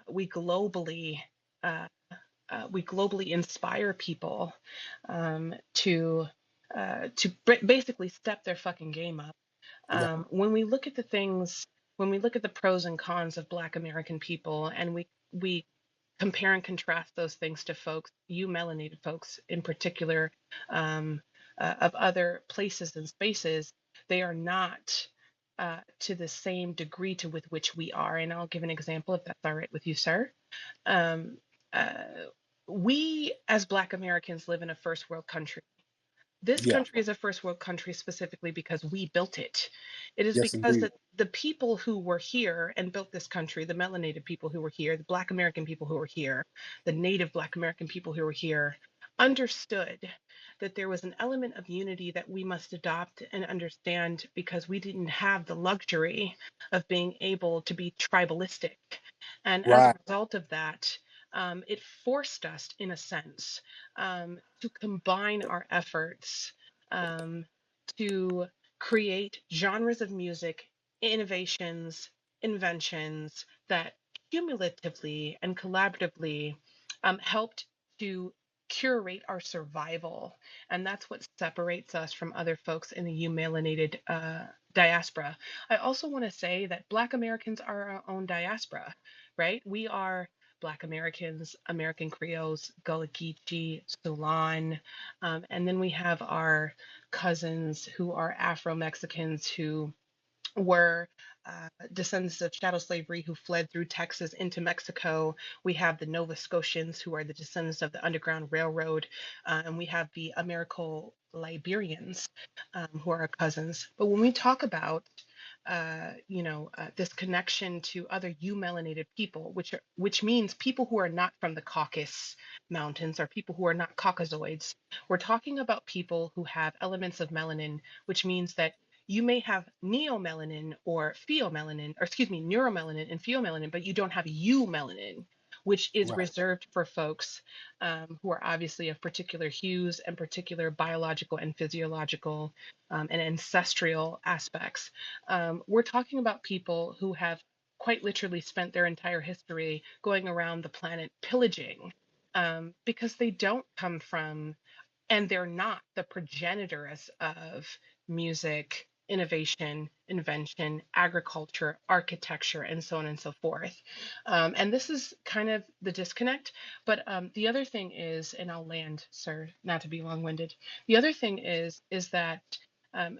we globally. Uh, we globally inspire people to basically step their fucking game up. Yeah. When we look at the things, when we look at the pros and cons of Black American people, and we compare and contrast those things to folks, you melanated folks in particular, of other places and spaces, they are not to the same degree to with which we are. And I'll give an example if that's all right with you, sir. Um, uh, we as Black Americans live in a first world country. This Yeah. country is a first world country specifically because we built it. It is Yes, because indeed. the people who were here and built this country, the melanated people who were here, the Black American people who were here, the native Black American people who were here, understood that there was an element of unity that we must adopt and understand because we didn't have the luxury of being able to be tribalistic. And as a Right. result of that, it forced us, in a sense, to combine our efforts um, to create genres of music, innovations, inventions that cumulatively and collaboratively helped to curate our survival. And that's what separates us from other folks in the eumelated diaspora. I also want to say that Black Americans are our own diaspora, right? We are Black Americans, American Creoles, Gullah Geechee, Sulan, and then we have our cousins who are Afro Mexicans who were descendants of chattel slavery who fled through Texas into Mexico. We have the Nova Scotians who are the descendants of the Underground Railroad, and we have the Americo Liberians who are our cousins. But when we talk about this connection to other eumelanated people, which means people who are not from the Caucasus Mountains or people who are not Caucasoids. We're talking about people who have elements of melanin, which means that you may have neomelanin or pheomelanin, or excuse me, neuromelanin and pheomelanin, but you don't have eumelanin, which is Right. reserved for folks who are obviously of particular hues and particular biological and physiological and ancestral aspects. We're talking about people who have quite literally spent their entire history going around the planet pillaging because they don't come from, and they're not the progenitors of music, innovation, invention, agriculture, architecture, and so on and so forth. And this is kind of the disconnect. But the other thing is, and I'll land, sir, not to be long-winded. The other thing is that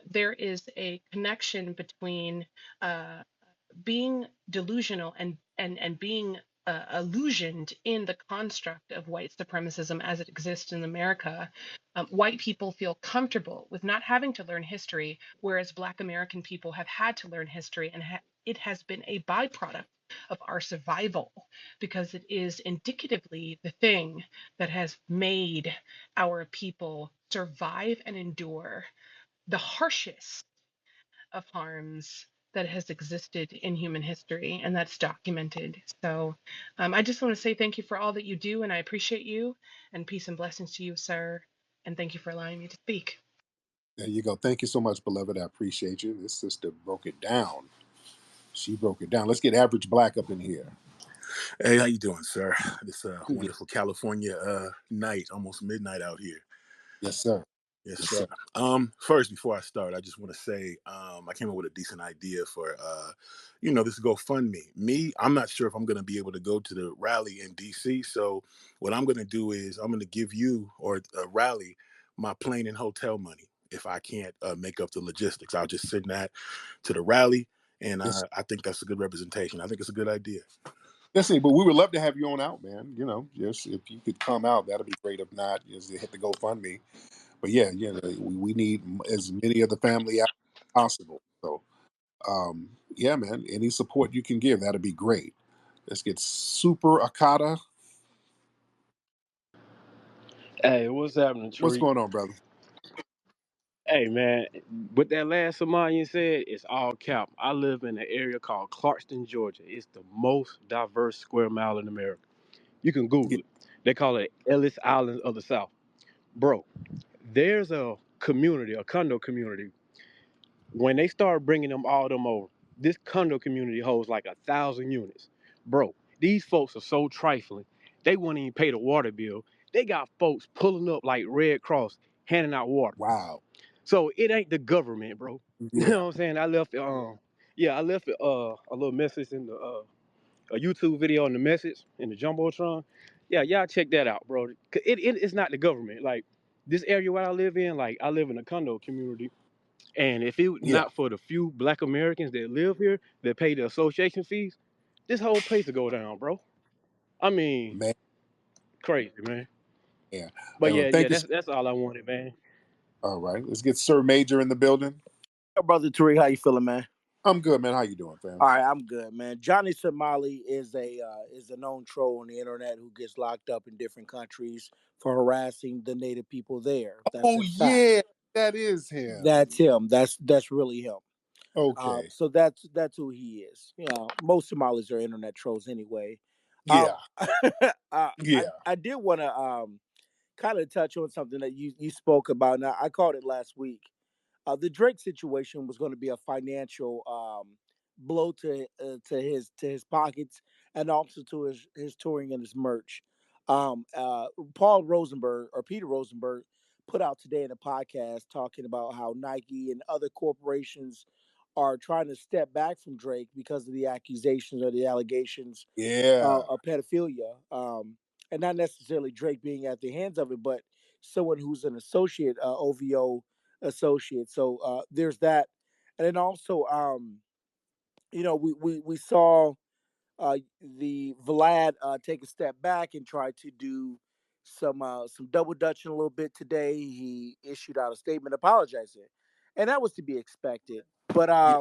there is a connection between being delusional and being illusioned in the construct of white supremacism as it exists in America. White people feel comfortable with not having to learn history, whereas Black American people have had to learn history, and it has been a byproduct of our survival because it is indicatively the thing that has made our people survive and endure the harshest of harms that has existed in human history, and that's documented. So I just want to say thank you for all that you do, and I appreciate you, and peace and blessings to you, sir. And thank you for allowing me to speak. There you go. Thank you so much, beloved. I appreciate you. This sister broke it down. She broke it down. Let's get Average Black up in here. Hey, how you doing, sir? This Good. wonderful California night, almost midnight out here. Yes, sir. Yes, Yes, sir. sir. First, before I start, I just want to say I came up with a decent idea for this GoFundMe. Me, I'm not sure if I'm going to be able to go to the rally in DC. So what I'm going to do is I'm going to give you or a rally my plane and hotel money. if I can't make up the logistics. I'll just send that to the rally, and Yes, I think that's a good representation. I think it's a good idea. yes, sir, but we would love to have you on out, man. You know, just if you could come out, that'd be great. If not, just hit the GoFundMe. But yeah, we need as many of the family out as possible. So yeah, man, any support you can give, that'd be great. Let's get Super Akata. Hey, what's happening, What's Tariq? going on, brother? Hey, man, what that last Somalian said is all cap. I live in an area called Clarkston, Georgia. It's the most diverse square mile in America. You can Yeah, Google it. They call it Ellis Island of the South. Bro, there's a community, a condo community. When they start bringing them over, this condo community holds like 1,000 units. Bro, these folks are so trifling. They won't even pay the water bill. They got folks pulling up like Red Cross, handing out water. wow. So it ain't the government, bro. You Yeah, know what I'm saying? I left yeah, I left a little message in the a YouTube video in the message in the Jumbotron. Yeah, y'all check that out, bro. It's not the government. Like this area where I live in, like I live in a condo community. And if it yeah, not for the few black Americans that live here that pay the association fees, this whole place would go down, bro. I mean, man. crazy, man. Yeah. But Well, yeah, thank you. that's all I wanted, man. All right, let's get Sir Major in the building. Brother Tariq, how you feeling, man? I'm good, man. How you doing, fam? All right, I'm good, man. Johnny Somali is a known troll on the internet who gets locked up in different countries for harassing the native people there. That's Oh a fact. yeah, that is That's him. him. That's really him. Okay. So that's who he is. You know, most Somalis are internet trolls anyway. Yeah, I did want to kind of touch on something that you spoke about. Now I called it last week. The Drake situation was going to be a financial blow to his pockets and also to his touring and his merch. Paul Rosenberg or Peter Rosenberg put out today in a podcast talking about how Nike and other corporations are trying to step back from Drake because of the accusations or the allegations yeah, of pedophilia, and not necessarily Drake being at the hands of it, but someone who's an associate, OVO associate. So there's that, and then also, we saw the Vlad take a step back and try to do some double dutching a little bit today. He issued out a statement apologizing, and that was to be expected. But yeah.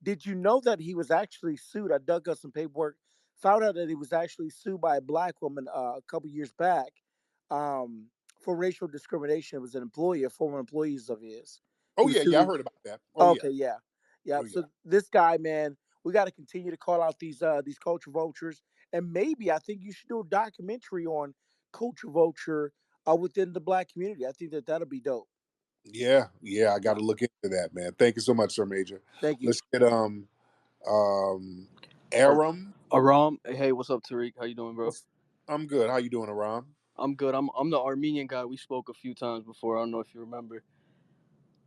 did you know that he was actually sued? I dug up some paperwork, found out that he was actually sued by a black woman a couple years back for racial discrimination. It was an employee, a former employees of his. He Oh was yeah, yeah. I sued. heard about that. Oh yeah, Okay, yeah, yeah. oh So yeah, this guy, man, we got to continue to call out these culture vultures, and maybe I think you should do a documentary on culture vulture within the black community. I think that that'll be dope. yeah, yeah. I got Yeah. to look into that, man. Thank you so much, Sir Major. Thank you. Let's get um Ar- Aram. Aram, hey, what's up, Tariq? How you doing, bro? What's I'm good. How you doing, Aram? I'm good. I'm the Armenian guy. We spoke a few times before. I don't know if you remember.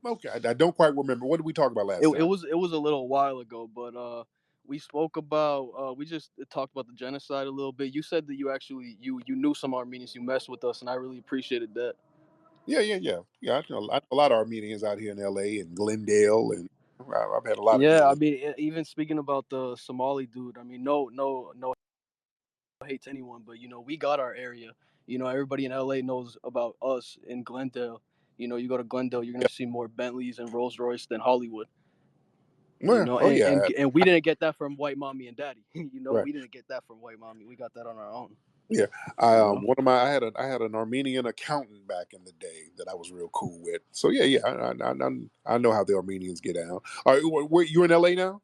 Okay, I don't quite remember. What did we talk about It, last it time? was it was a little while ago, but we spoke about we just talked about the genocide a little bit. You said that you actually you knew some Armenians. You messed with us, and I really appreciated that. Yeah, yeah, yeah, yeah. I know a lot of Armenians out here in L.A. and Glendale, and I've had a lot of Yeah, I dealings. mean, even speaking about the Somali dude, I mean, no hate to anyone, but we got our area. Everybody in LA knows about us in Glendale. You go to Glendale, you're Yeah, gonna see more Bentleys and Rolls Royce than Hollywood. well, oh And, yeah, and we didn't get that from white mommy and daddy. right. We didn't get that from white mommy. We got that on our own. Yeah, You know. I had an Armenian accountant back in the day that I was real cool with. So yeah, yeah, I know how the Armenians get down. All right, you in L.A. now?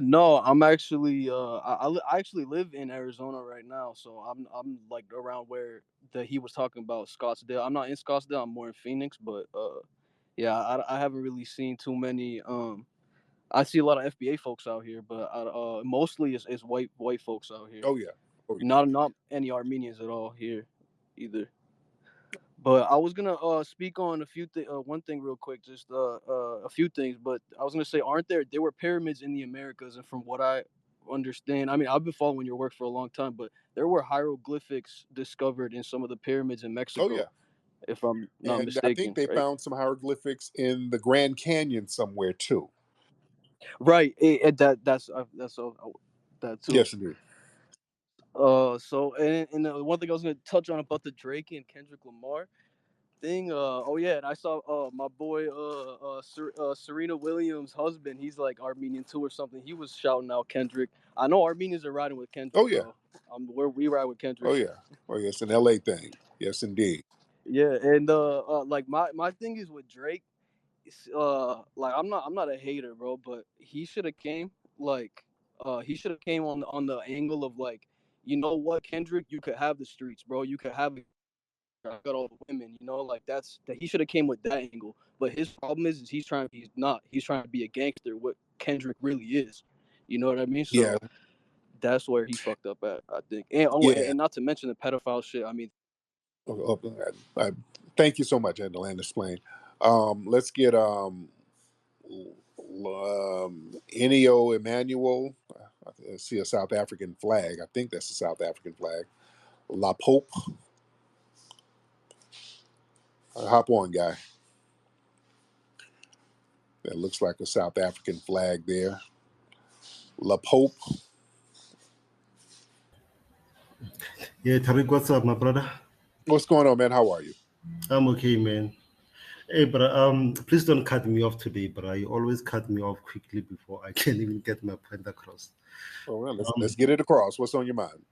No, I'm actually I actually live in Arizona right now, so I'm like around where that he was talking about Scottsdale. I'm not in Scottsdale. I'm more in Phoenix, but yeah, I haven't really seen too many. I see a lot of FBA folks out here, but mostly it's white folks out here. Oh yeah, oh yeah, Not any Armenians at all here, either. But I was gonna speak on one thing real quick, just a few things. But I was gonna say, aren't there were pyramids in the Americas, and from what I understand, I mean, I've been following your work for a long time, but there were hieroglyphics discovered in some of the pyramids in oh Mexico. yeah, if I'm not And I think mistaken, they right? found some hieroglyphics in the Grand Canyon somewhere too. Right. That too. Yes, indeed. So and one thing I was gonna touch on about the Drake and Kendrick Lamar thing. Oh yeah, and I saw my boy Serena Williams' husband. He's like Armenian too or something. He was shouting out Kendrick. I know Armenians are riding with Oh Kendrick, yeah. bro. We ride with Oh Kendrick. yeah. Oh yeah. It's an LA thing. Yes, indeed. Yeah, and like my thing is with Drake. Like I'm not a hater, bro, but he should have came like he should have came on the angle of like, you know what, Kendrick, you could have the streets, bro. You could have I got all the women, you know, like that he should have came with that angle. But his problem is he's trying to be a gangster, what Kendrick really is. You know what I mean? Yeah. So that's where he fucked up at, I think. And Yeah. and not to mention the pedophile shit. I mean, Oh, thank you so much, Ed, to land this plane. Let's get Ino Emanuel. I see a South African flag. I think that's a South African flag. La Pope. Hop on, guy. That looks like a South African flag there. La Pope. Yeah, Tariq, what's up, my brother? What's going on, man? How are you? I'm okay, man. Hey, but please don't cut me off today, but you always cut me off quickly before I can even get my point across. Oh, well, let's get it across. What's on your mind?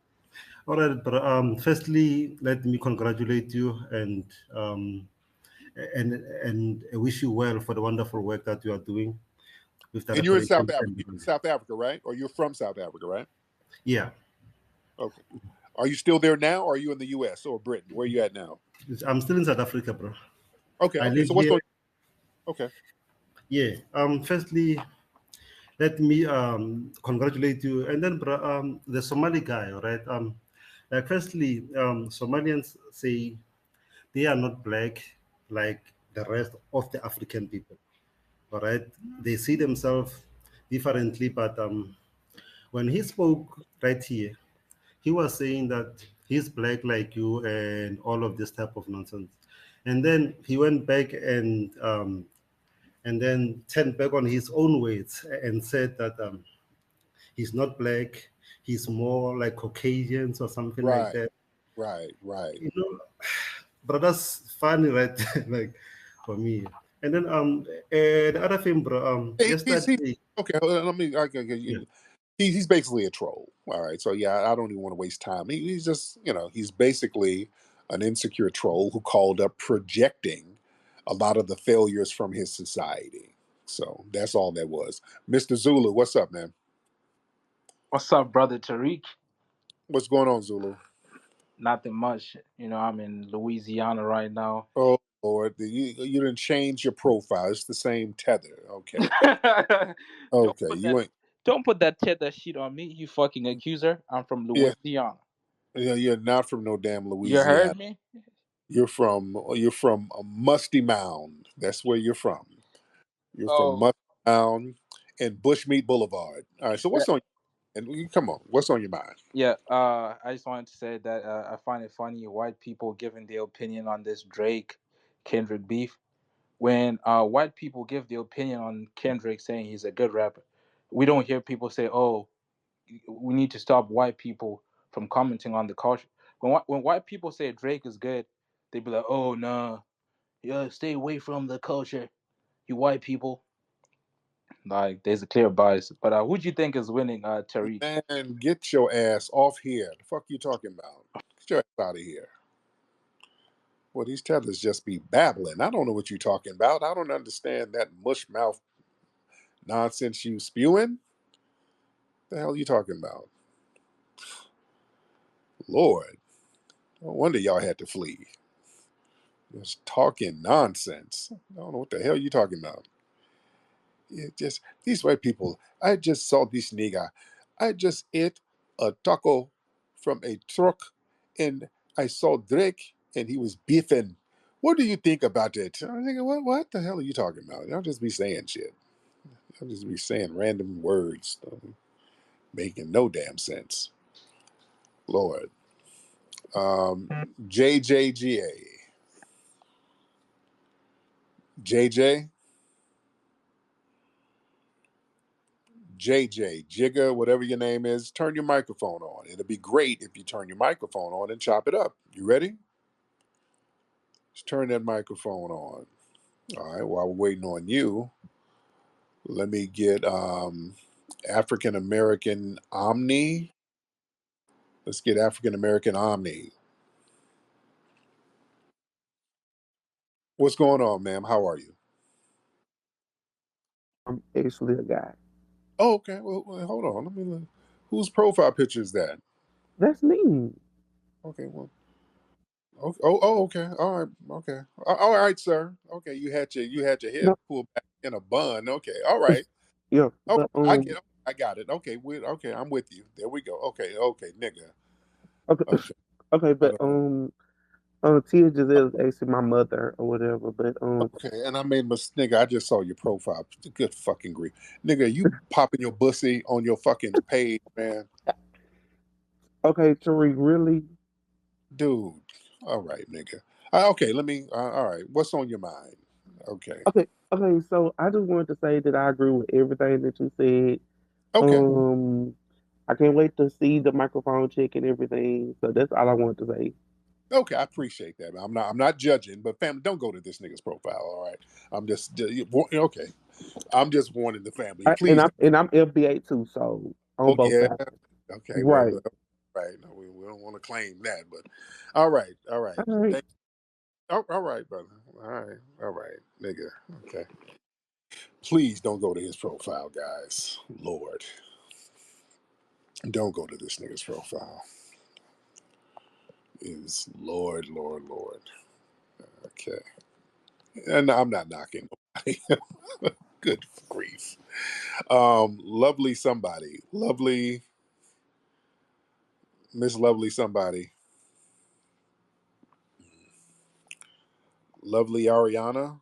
All right, but firstly, let me congratulate you and wish you well for the wonderful work that you are doing with the And you're in South reparations. Africa. You're in South Africa, right? Or you're from South Africa, right? Yeah, Okay. Are you still there now, or are you in the U.S. or Britain? Where are you at now? I'm still in South Africa, bro. Okay. I Okay. live So what's here. on? Okay. Yeah. Firstly, let me congratulate you, and then the Somali guy, all right? Like firstly, Somalians say they are not black like the rest of the African people, all right? They see themselves differently, but when he spoke right here, he was saying that he's black like you and all of this type of nonsense, and then he went back and then turned back on his own words and said that he's not black, he's more like Caucasians or something like Right. that. Right. You know, but that's funny, right? Like for me. And then the other thing, bro, yesterday, Okay. Let me. yeah, He's basically a troll. All right. So yeah, I don't even want to waste time. He's just he's basically an insecure troll who called up projecting a lot of the failures from his society. So that's all that was. Mr. Zulu, what's up, man? What's up, brother Tariq? What's going on, Zulu? Nothing much. You know, I'm in Louisiana right now. Oh Lord, you didn't change your profile. It's the same tether. Okay. don't Okay. put You that ain't. don't put that tether shit on me, you fucking accuser. I'm from Yeah. Louisiana. Yeah. You're not from no damn You Louisiana. heard me? You're from a Musty Mound. That's where you're from. You're from Oh, Musty Mound and Bushmeat Boulevard. All right. So yeah. what's on? And come on, what's on your mind? Yeah, I just wanted to say that I find it funny white people giving their opinion on this Drake Kendrick beef. When white people give their opinion on Kendrick saying he's a good rapper, we don't hear people say, "Oh, we need to stop white people from commenting on the culture." When white people say Drake is good, they be like, "Oh no, yeah, stay away from the culture, you white people." Like there's a clear bias. But who do you think is winning, Tariq? Man, get your ass off here. The fuck you talking about? Get your ass out of here. Well, these tethers just be babbling. I don't know what you're talking about. I don't understand that mush mouth nonsense you spewing. The hell you talking about? Lord, no wonder y'all had to flee. Just talking nonsense. I don't know what the hell you talking about. It just these white people. I just saw this nigga. I just ate a taco from a truck, and I saw Drake, and he was beefing. What do you think about it? I'm thinking, what the hell are you talking about? Y'all just be saying shit. Y'all just be saying random words, making no damn sense. Lord, JJGA. JJ, Jigga, whatever your name is, turn your microphone on. It'll be great if you turn your microphone on and chop it up. You ready? Just turn that microphone on. All right, while we're waiting on you, let me get African American Omni. Let's get African American Omni. What's going on, ma'am? How are you? I'm actually a guy. Oh, okay. Well, hold on. Let me look. Whose profile picture is that? That's me. Okay, well, okay. All right, okay. All right, sir. Okay, you had your head No, pulled back in a bun. Okay, all right. yeah, Okay, but I got it. Okay, okay, I'm with you. There we go. Okay, okay, nigga. okay, Okay, okay, I but don't know. Tia Giselle is actually my mother or whatever. But Okay, and I made nigga. I just saw your profile. Good fucking grief, nigga. You popping your bussy on your fucking page, man, okay, Tariq, really? dude. All right, nigga. Okay, let me. All right, what's on your mind? Okay, Okay, okay. So I just wanted to say that I agree with everything that you said. okay, Um, I can't wait to see the microphone check and everything. So that's all I wanted to say. okay. I appreciate that. I'm not judging, but family, don't go to this nigga's profile. All right, okay. I'm just warning the family. And Please I'm don't. and I'm FBA too. So on Oh both yeah. sides. Okay. Well, Right. right. No, we don't want to claim that, but all right. All right. All right. Thank. All right, brother. All right. All right, nigga. Okay. Please don't go to his profile, guys. Lord, don't go to this nigga's profile. Is Lord, Lord, Lord. Okay. And I'm not knocking nobody. Good grief. Lovely somebody. Lovely Miss Lovely somebody. Lovely Ariana.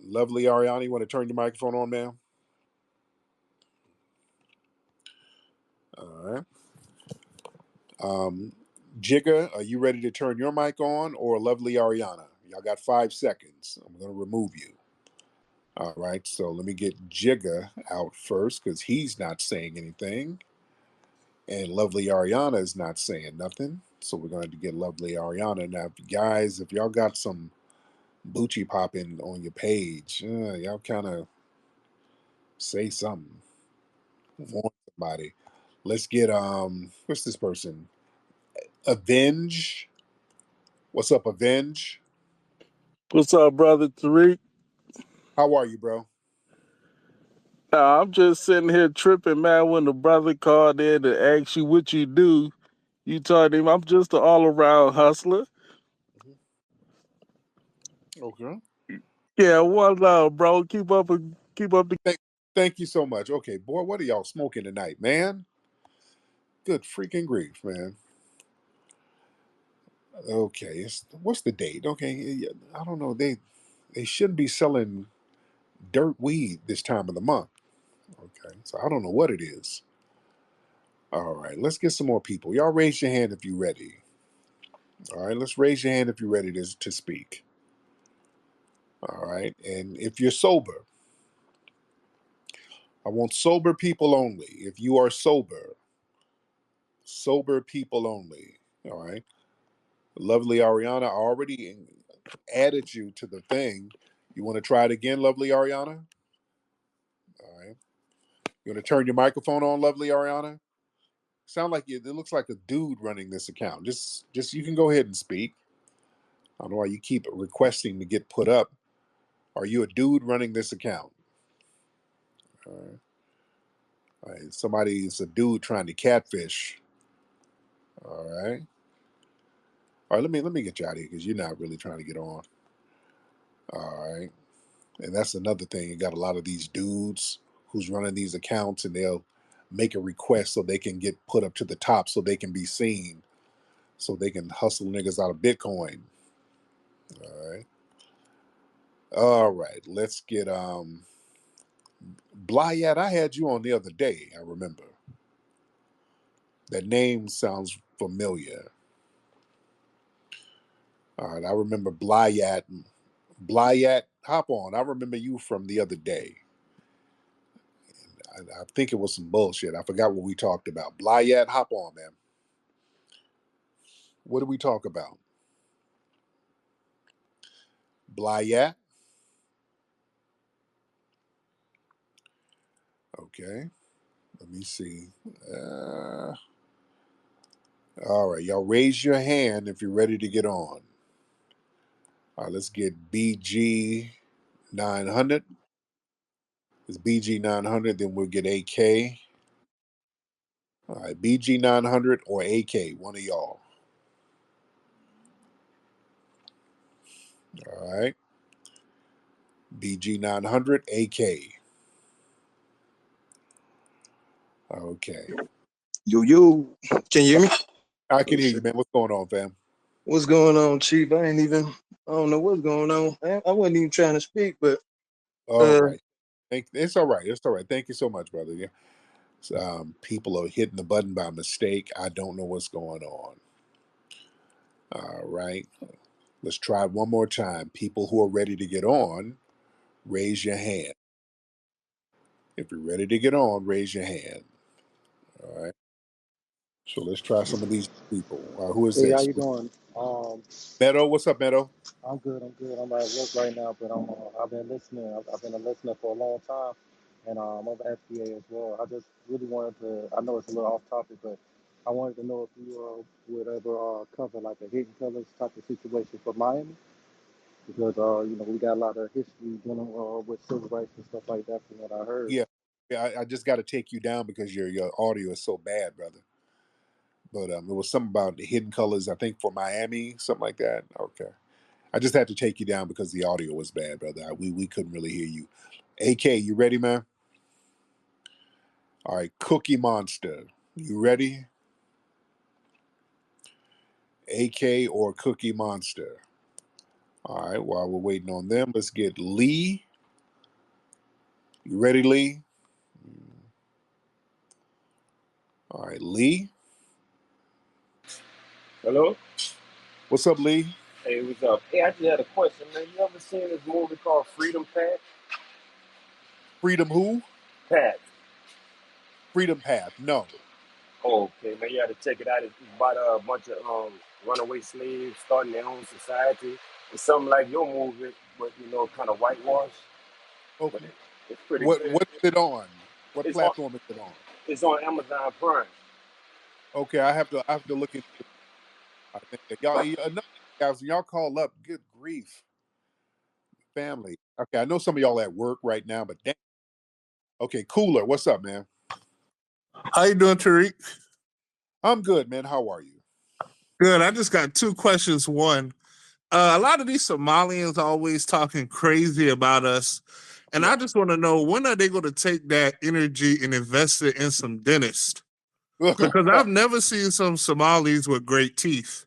Lovely Ariana, you want to turn your microphone on, ma'am? All right. Um, Jigga, are you ready to turn your mic on, or Lovely Ariana? Y'all got 5 seconds. I'm going to remove you. All right. So let me get Jigga out first because he's not saying anything. And Lovely Ariana is not saying nothing. So we're going to get Lovely Ariana. Now, guys, if y'all got some Bucci popping on your page, y'all kind of say something. Warn somebody. Let's get what's this person? Avenge. What's up, Avenge? What's up, brother Tariq? How are you, bro? I'm just sitting here tripping, man. When the brother called in to ask you what you do, you told him I'm just an all-around hustler. Okay. Yeah, one love, bro. Keep up the. Thank you so much. Okay, boy, what are y'all smoking tonight, man? Good freaking grief, man. Okay, what's the date? Okay, yeah, I don't know. They shouldn't be selling dirt weed this time of the month. Okay, so I don't know what it is. All right, let's get some more people. Y'all raise your hand if you're ready. All right, let's raise your hand if you're ready to speak. All right, and if you're sober, I want sober people only. If you are sober people only. All right. Lovely Ariana, I already added you to the thing. You want to try it again, Lovely Ariana? All right. You want to turn your microphone on, Lovely Ariana? Sound like it looks like a dude running this account. Just you can go ahead and speak. I don't know why you keep requesting to get put up. Are you a dude running this account? All right. All right. Somebody's a dude trying to catfish. All right. All right. Let me get you out of here because you're not really trying to get on. All right. And that's another thing. You got a lot of these dudes who's running these accounts and they'll make a request so they can get put up to the top so they can be seen, so they can hustle niggas out of Bitcoin. All right. All right. Let's get Blyat. I had you on the other day, I remember. That name sounds familiar. All right, I remember Blyat. Blyat, hop on. I remember you from the other day. I think it was some bullshit. I forgot what we talked about. Blyat, hop on, man. What did we talk about? Blyat. Okay. Let me see. All right, y'all raise your hand if you're ready to get on. All right, let's get BG 900. It's BG 900, then we'll get AK. All right, BG 900 or AK, one of y'all. All right, BG 900, AK. Okay. Yo, can you hear me? I can Oh, hear you, shit. man. What's going on, fam? What's going on, Chief? I don't know what's going on. I wasn't even trying to speak, but All right. It's all right. It's all right. Thank you so much, brother. Yeah. People are hitting the button by mistake. I don't know what's going on. All right. Let's try it one more time. People who are ready to get on, raise your hand. If you're ready to get on, raise your hand. All right. So let's try some of these people. Who is Hey, how this? you doing? Meadow. What's up, Meadow? I'm good. I'm good. I'm at work right now, but I've been listening. I've been a listener for a long time, and I'm on the FBA as well. I just really wanted to. I know it's a little off topic, but I wanted to know if you would ever cover like a hidden colors type of situation for Miami, because we got a lot of history dealing with civil rights and stuff like that from what I heard. Yeah. Yeah. I just got to take you down because your audio is so bad, brother. But it was something about the hidden colors. I think for Miami, something like that. Okay. I just had to take you down because the audio was bad, brother. We couldn't really hear you. AK, you ready, man? All right, Cookie Monster, you ready? AK or Cookie Monster? All right, while we're waiting on them, let's get Lee. You ready, Lee? All right, Lee. Hello? What's up, Lee? Hey, what's up? Hey, I just had a question, man. You ever seen this movie called Freedom Path? Freedom who? Path. Freedom Path. No. Oh, okay, man. You had to check it out. It's about a bunch of runaway slaves starting their own society. It's something like your movie, but kind of whitewashed. But Okay. it's pretty good. What's it on? What It's on. platform is it on? It's on Amazon Prime. Okay, I have to look into it. I think that enough guys, y'all call up. Good grief, family. Okay, I know some of y'all at work right now, but damn. Okay, Cooler, what's up, man? How you doing, Tariq? I'm good, man. How are you? Good. I just got two questions. One, a lot of these Somalians are always talking crazy about us, and Yeah. I just want to know, when are they going to take that energy and invest it in some dentists? Because I've never seen some Somalis with great teeth.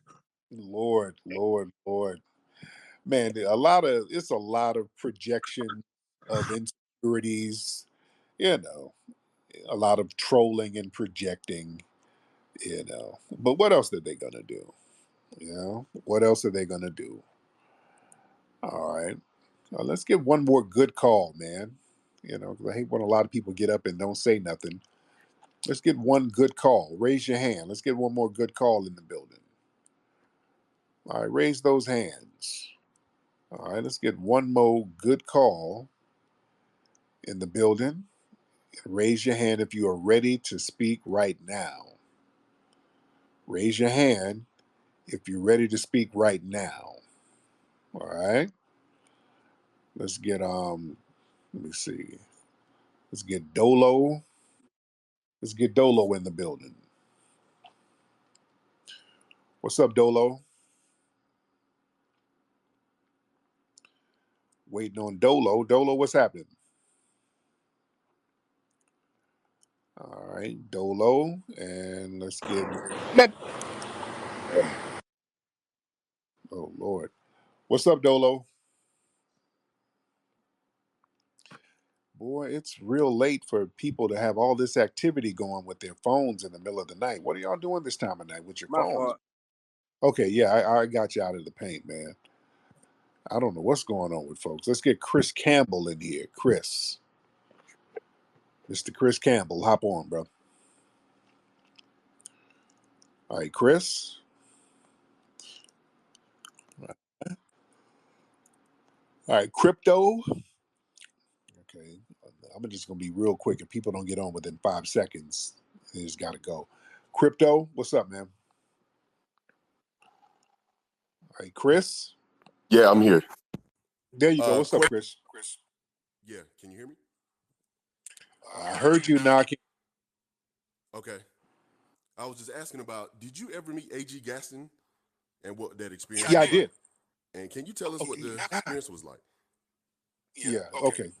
Lord, man, it's a lot of projection of insecurities. You know, a lot of trolling and projecting. But what else are they gonna do? What else are they gonna do? All right. Let's get one more good call, man. 'Cause I hate when a lot of people get up and don't say nothing. Let's get one good call. Raise your hand. Let's get one more good call in the building. All right, raise those hands. All right, let's get one more good call in the building. Raise your hand if you are ready to speak right now. Raise your hand if you're ready to speak right now. All right. Let's get let me see. Let's get Dolo. Let's get Dolo in the building. What's up, Dolo? Waiting on Dolo. Dolo, what's happening? All right, Dolo, and let's get. Oh Lord, what's up, Dolo? Boy, it's real late for people to have all this activity going with their phones in the middle of the night. What are y'all doing this time of night with your My phones? fault. Okay, yeah, I got you out of the paint, man. I don't know what's going on with folks. Let's get Chris Campbell in here. Chris. Mr. Chris Campbell, hop on, bro. All right, Chris. All right, crypto. Okay, I'm just gonna be real quick. If people don't get on within 5 seconds, they just gotta go. Crypto, what's up, man? All right, Chris. Yeah, I'm here. There you go. What's up, Chris? Yeah, can you hear me? I heard you knocking. Okay. I was just asking about, did you ever meet A.G. Gaston and what that experience Yeah, I was like? did. And can you tell us what the experience was like? Yeah, okay.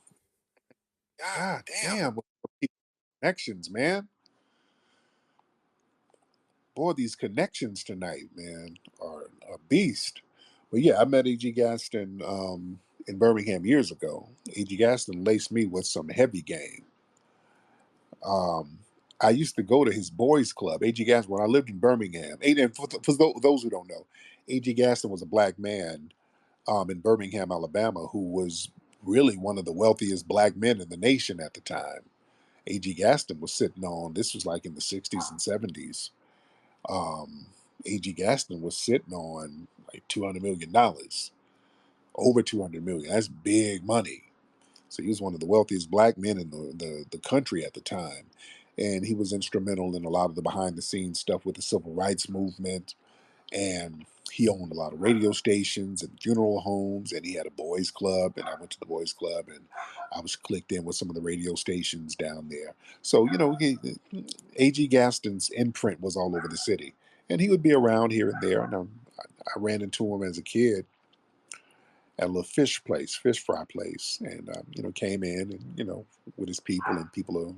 God damn, connections, man. Boy, these connections tonight, man, are a beast. But yeah, I met A.G. Gaston in Birmingham years ago. A.G. Gaston laced me with some heavy game. I used to go to his boys club, A.G. Gaston, when I lived in Birmingham. And for those who don't know, A.G. Gaston was a black man in Birmingham, Alabama, who was really one of the wealthiest black men in the nation at the time. A.G. Gaston was sitting on, this was like in the 60s and 70s. A.G. Gaston was sitting on like $200 million, over $200 million. That's big money. So he was one of the wealthiest black men in the country at the time. And he was instrumental in a lot of the behind the scenes stuff with the civil rights movement. And he owned a lot of radio stations and funeral homes. And he had a boys club. And I went to the boys club and I was clicked in with some of the radio stations down there. So, A.G. Gaston's imprint was all over the city. And he would be around here and there. And I ran into him as a kid at a little fish fry place, and came in and with his people, and people are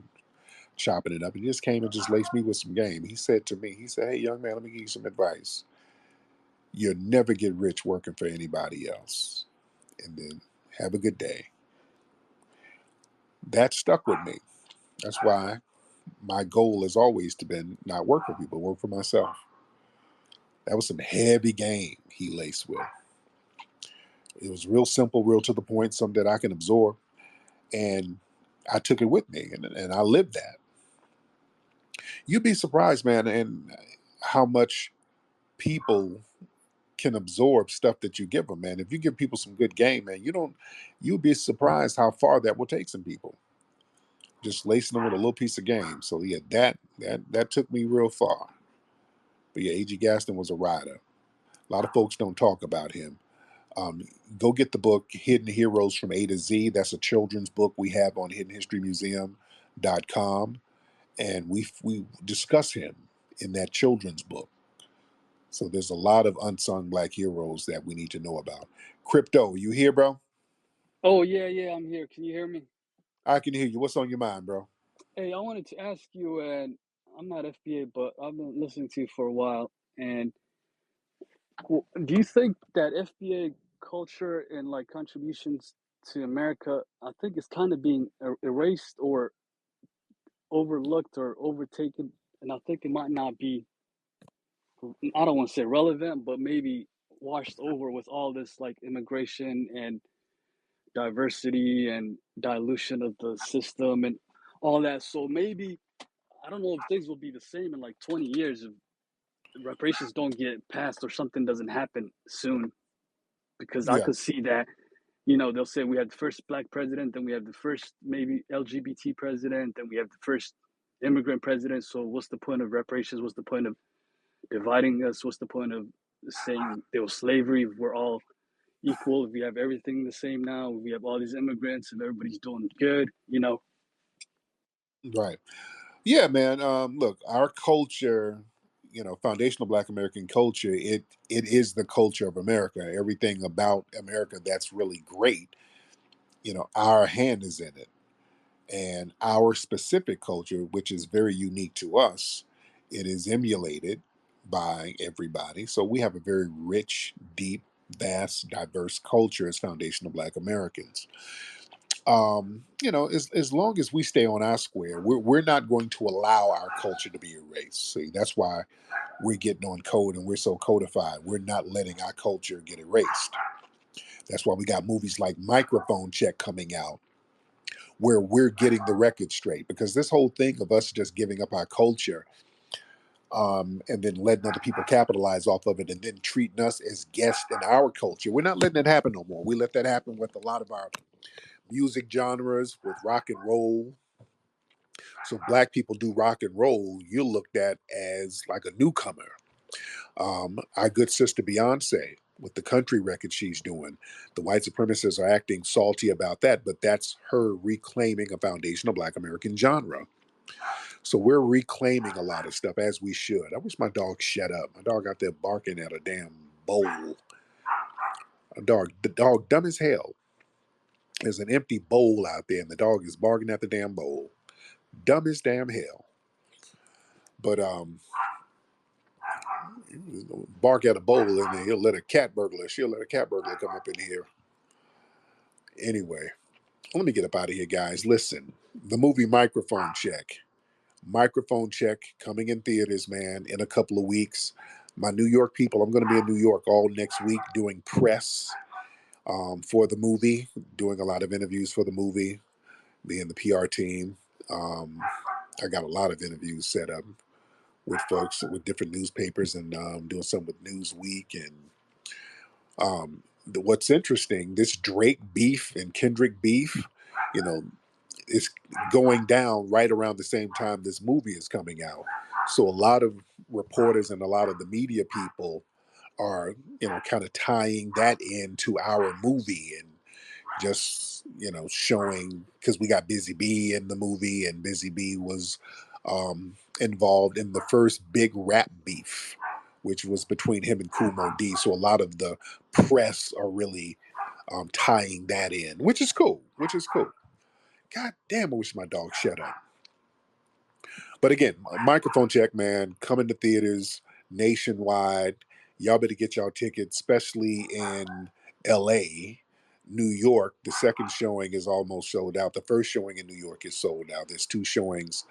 chopping it up. He just came and just laced me with some game. He said to me, he said, "Hey, young man, let me give you some advice. You'll never get rich working for anybody else, and then have a good day." That stuck with me. That's why my goal has always been not work for people, work for myself. That was some heavy game he laced with. It was real simple, real to the point, something that I can absorb. And I took it with me, and I lived that. You'd be surprised, man, and how much people can absorb stuff that you give them, man. If you give people some good game, man, you'll be surprised how far that will take some people. Just lacing them with a little piece of game. So yeah, that took me real far. But yeah, A.G. Gaston was a rider. A lot of folks don't talk about him. Um, Go get the book Hidden Heroes from A to Z. That's a children's book we have on hiddenhistorymuseum.com. And we discuss him in that children's book. So there's a lot of unsung black heroes that we need to know about. Crypto, you here, bro? Oh yeah, I'm here. Can you hear me? I can hear you. What's on your mind, bro? Hey, I wanted to ask you, and I'm not FBA, but I've been listening to you for a while. And do you think that FBA culture and like contributions to America, I think it's kind of being erased or overlooked or overtaken, and I think it might not be, I don't want to say relevant, but maybe washed over with all this like immigration and diversity and dilution of the system and all that. So maybe I don't know if things will be the same in like 20 years if reparations don't get passed or something doesn't happen soon. Because I Yeah, could see that, they'll say we had the first black president, then we have the first maybe LGBT president, then we have the first immigrant president. So what's the point of reparations? What's the point of dividing us? What's the point of saying there was slavery if we're all equal? If we have everything the same now, if we have all these immigrants, if everybody's doing good. right. Yeah, man. Look, our culture, foundational Black American culture, it is the culture of America. Everything about America that's really great, our hand is in it. And our specific culture, which is very unique to us, it is emulated by everybody. So we have a very rich, deep, vast, diverse culture as foundational Black Americans. As long as we stay on our square, we're not going to allow our culture to be erased. See, that's why we're getting on code and we're so codified. We're not letting our culture get erased. That's why we got movies like Microphone Check coming out, where we're getting the record straight. Because this whole thing of us just giving up our culture and then letting other people capitalize off of it and then treating us as guests in our culture, we're not letting it happen no more. We let that happen with a lot of our music genres, with rock and roll. So black people do rock and roll, you're looked at as like a newcomer. Our good sister Beyonce, with the country record she's doing, the white supremacists are acting salty about that, but that's her reclaiming a foundational Black American genre. So we're reclaiming a lot of stuff, as we should. I wish my dog shut up. My dog out there barking at a damn bowl. The dog dumb as hell. There's an empty bowl out there, and the dog is barking at the damn bowl. Dumb as damn hell. But bark at a bowl, and then she'll let a cat burglar come up in here. Anyway, let me get up out of here, guys. Listen, the movie Microphone Check coming in theaters, man, in a couple of weeks. My New York people, I'm going to be in New York all next week doing press for the movie, doing a lot of interviews for the movie, me and the PR team. I got a lot of interviews set up with folks with different newspapers, and doing some with Newsweek. And what's interesting, this Drake beef and Kendrick beef, is going down right around the same time this movie is coming out. So a lot of reporters and a lot of the media people are, kind of tying that into our movie and just, showing, because we got Busy Bee in the movie, and Busy Bee was involved in the first big rap beef, which was between him and Kool Moe Dee. So a lot of the press are really tying that in, which is cool. God damn, I wish my dog shut up. But again, Microphone Check, man, coming to theaters nationwide. Y'all better get y'all tickets, especially in LA. New York, the second showing is almost sold out. The first showing in New York is sold out. There's 2 showings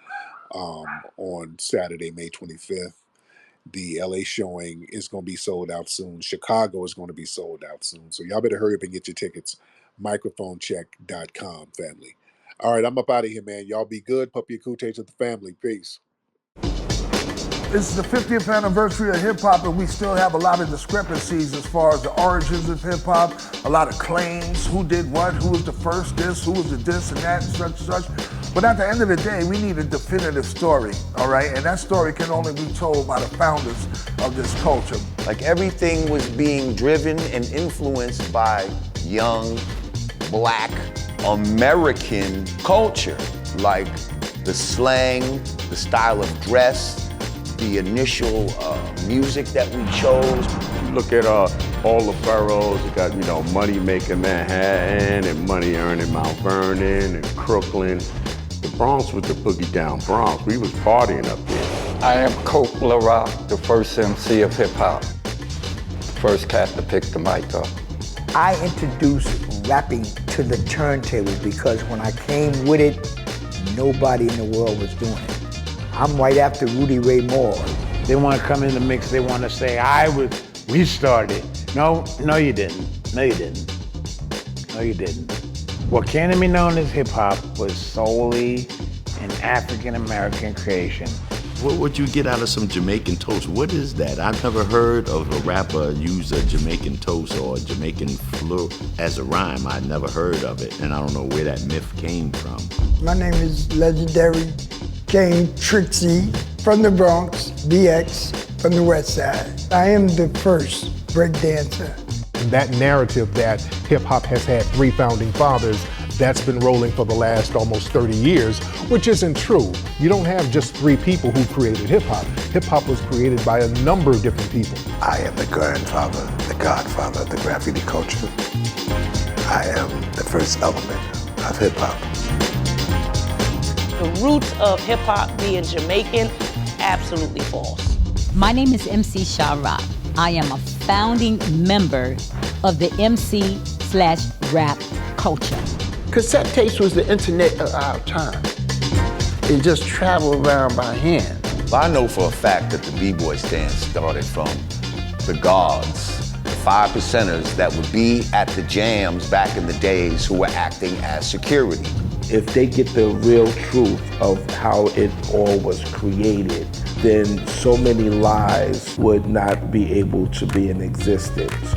on Saturday, May 25th. The LA showing is going to be sold out soon. Chicago is going to be sold out soon. So y'all better hurry up and get your tickets. Microphonecheck.com, family. All right, I'm up out of here, man. Y'all be good. Puppy Akute to the family. Peace. This is the 50th anniversary of hip-hop, and we still have a lot of discrepancies as far as the origins of hip-hop, a lot of claims, who did what, who was the first this, who was the this and that, and such. But at the end of the day, we need a definitive story, all right? And that story can only be told by the founders of this culture. Like everything was being driven and influenced by young, Black, American culture, like the slang, the style of dress, the initial music that we chose. You look at all the boroughs, you got, Money Making Manhattan and Money Earning Mount Vernon and Crooklyn. The Bronx was the boogie down Bronx. We was partying up there. I am Coke LaRock, the first MC of hip hop. First cat to pick the mic up. I introduced rapping to the turntable because when I came with it, nobody in the world was doing it. I'm right after Rudy Ray Moore. They want to come in the mix, they want to say, we started. No, you didn't. No, you didn't. What came to be known as hip hop was solely an African American creation. What would you get out of some Jamaican toast? What is that? I've never heard of a rapper use a Jamaican toast or a Jamaican fleur as a rhyme. I never heard of it, and I don't know where that myth came from. My name is legendary King Trixie from the Bronx, BX from the West Side. I am the first breakdancer. That narrative that hip-hop has had 3 founding fathers, that's been rolling for the last almost 30 years, which isn't true. You don't have just 3 people who created hip-hop. Hip-hop was created by a number of different people. I am the grandfather, the godfather of the graffiti culture. I am the first element of hip-hop. The roots of hip-hop being Jamaican, absolutely false. My name is MC Sha-Rock. I am a founding member of the MC/rap culture. Cassette tapes was the internet of our time. It just traveled around by hand. But I know for a fact that the B-Boy stand started from the guards, the 5%ers that would be at the jams back in the days who were acting as security. If they get the real truth of how it all was created, then so many lies would not be able to be in existence.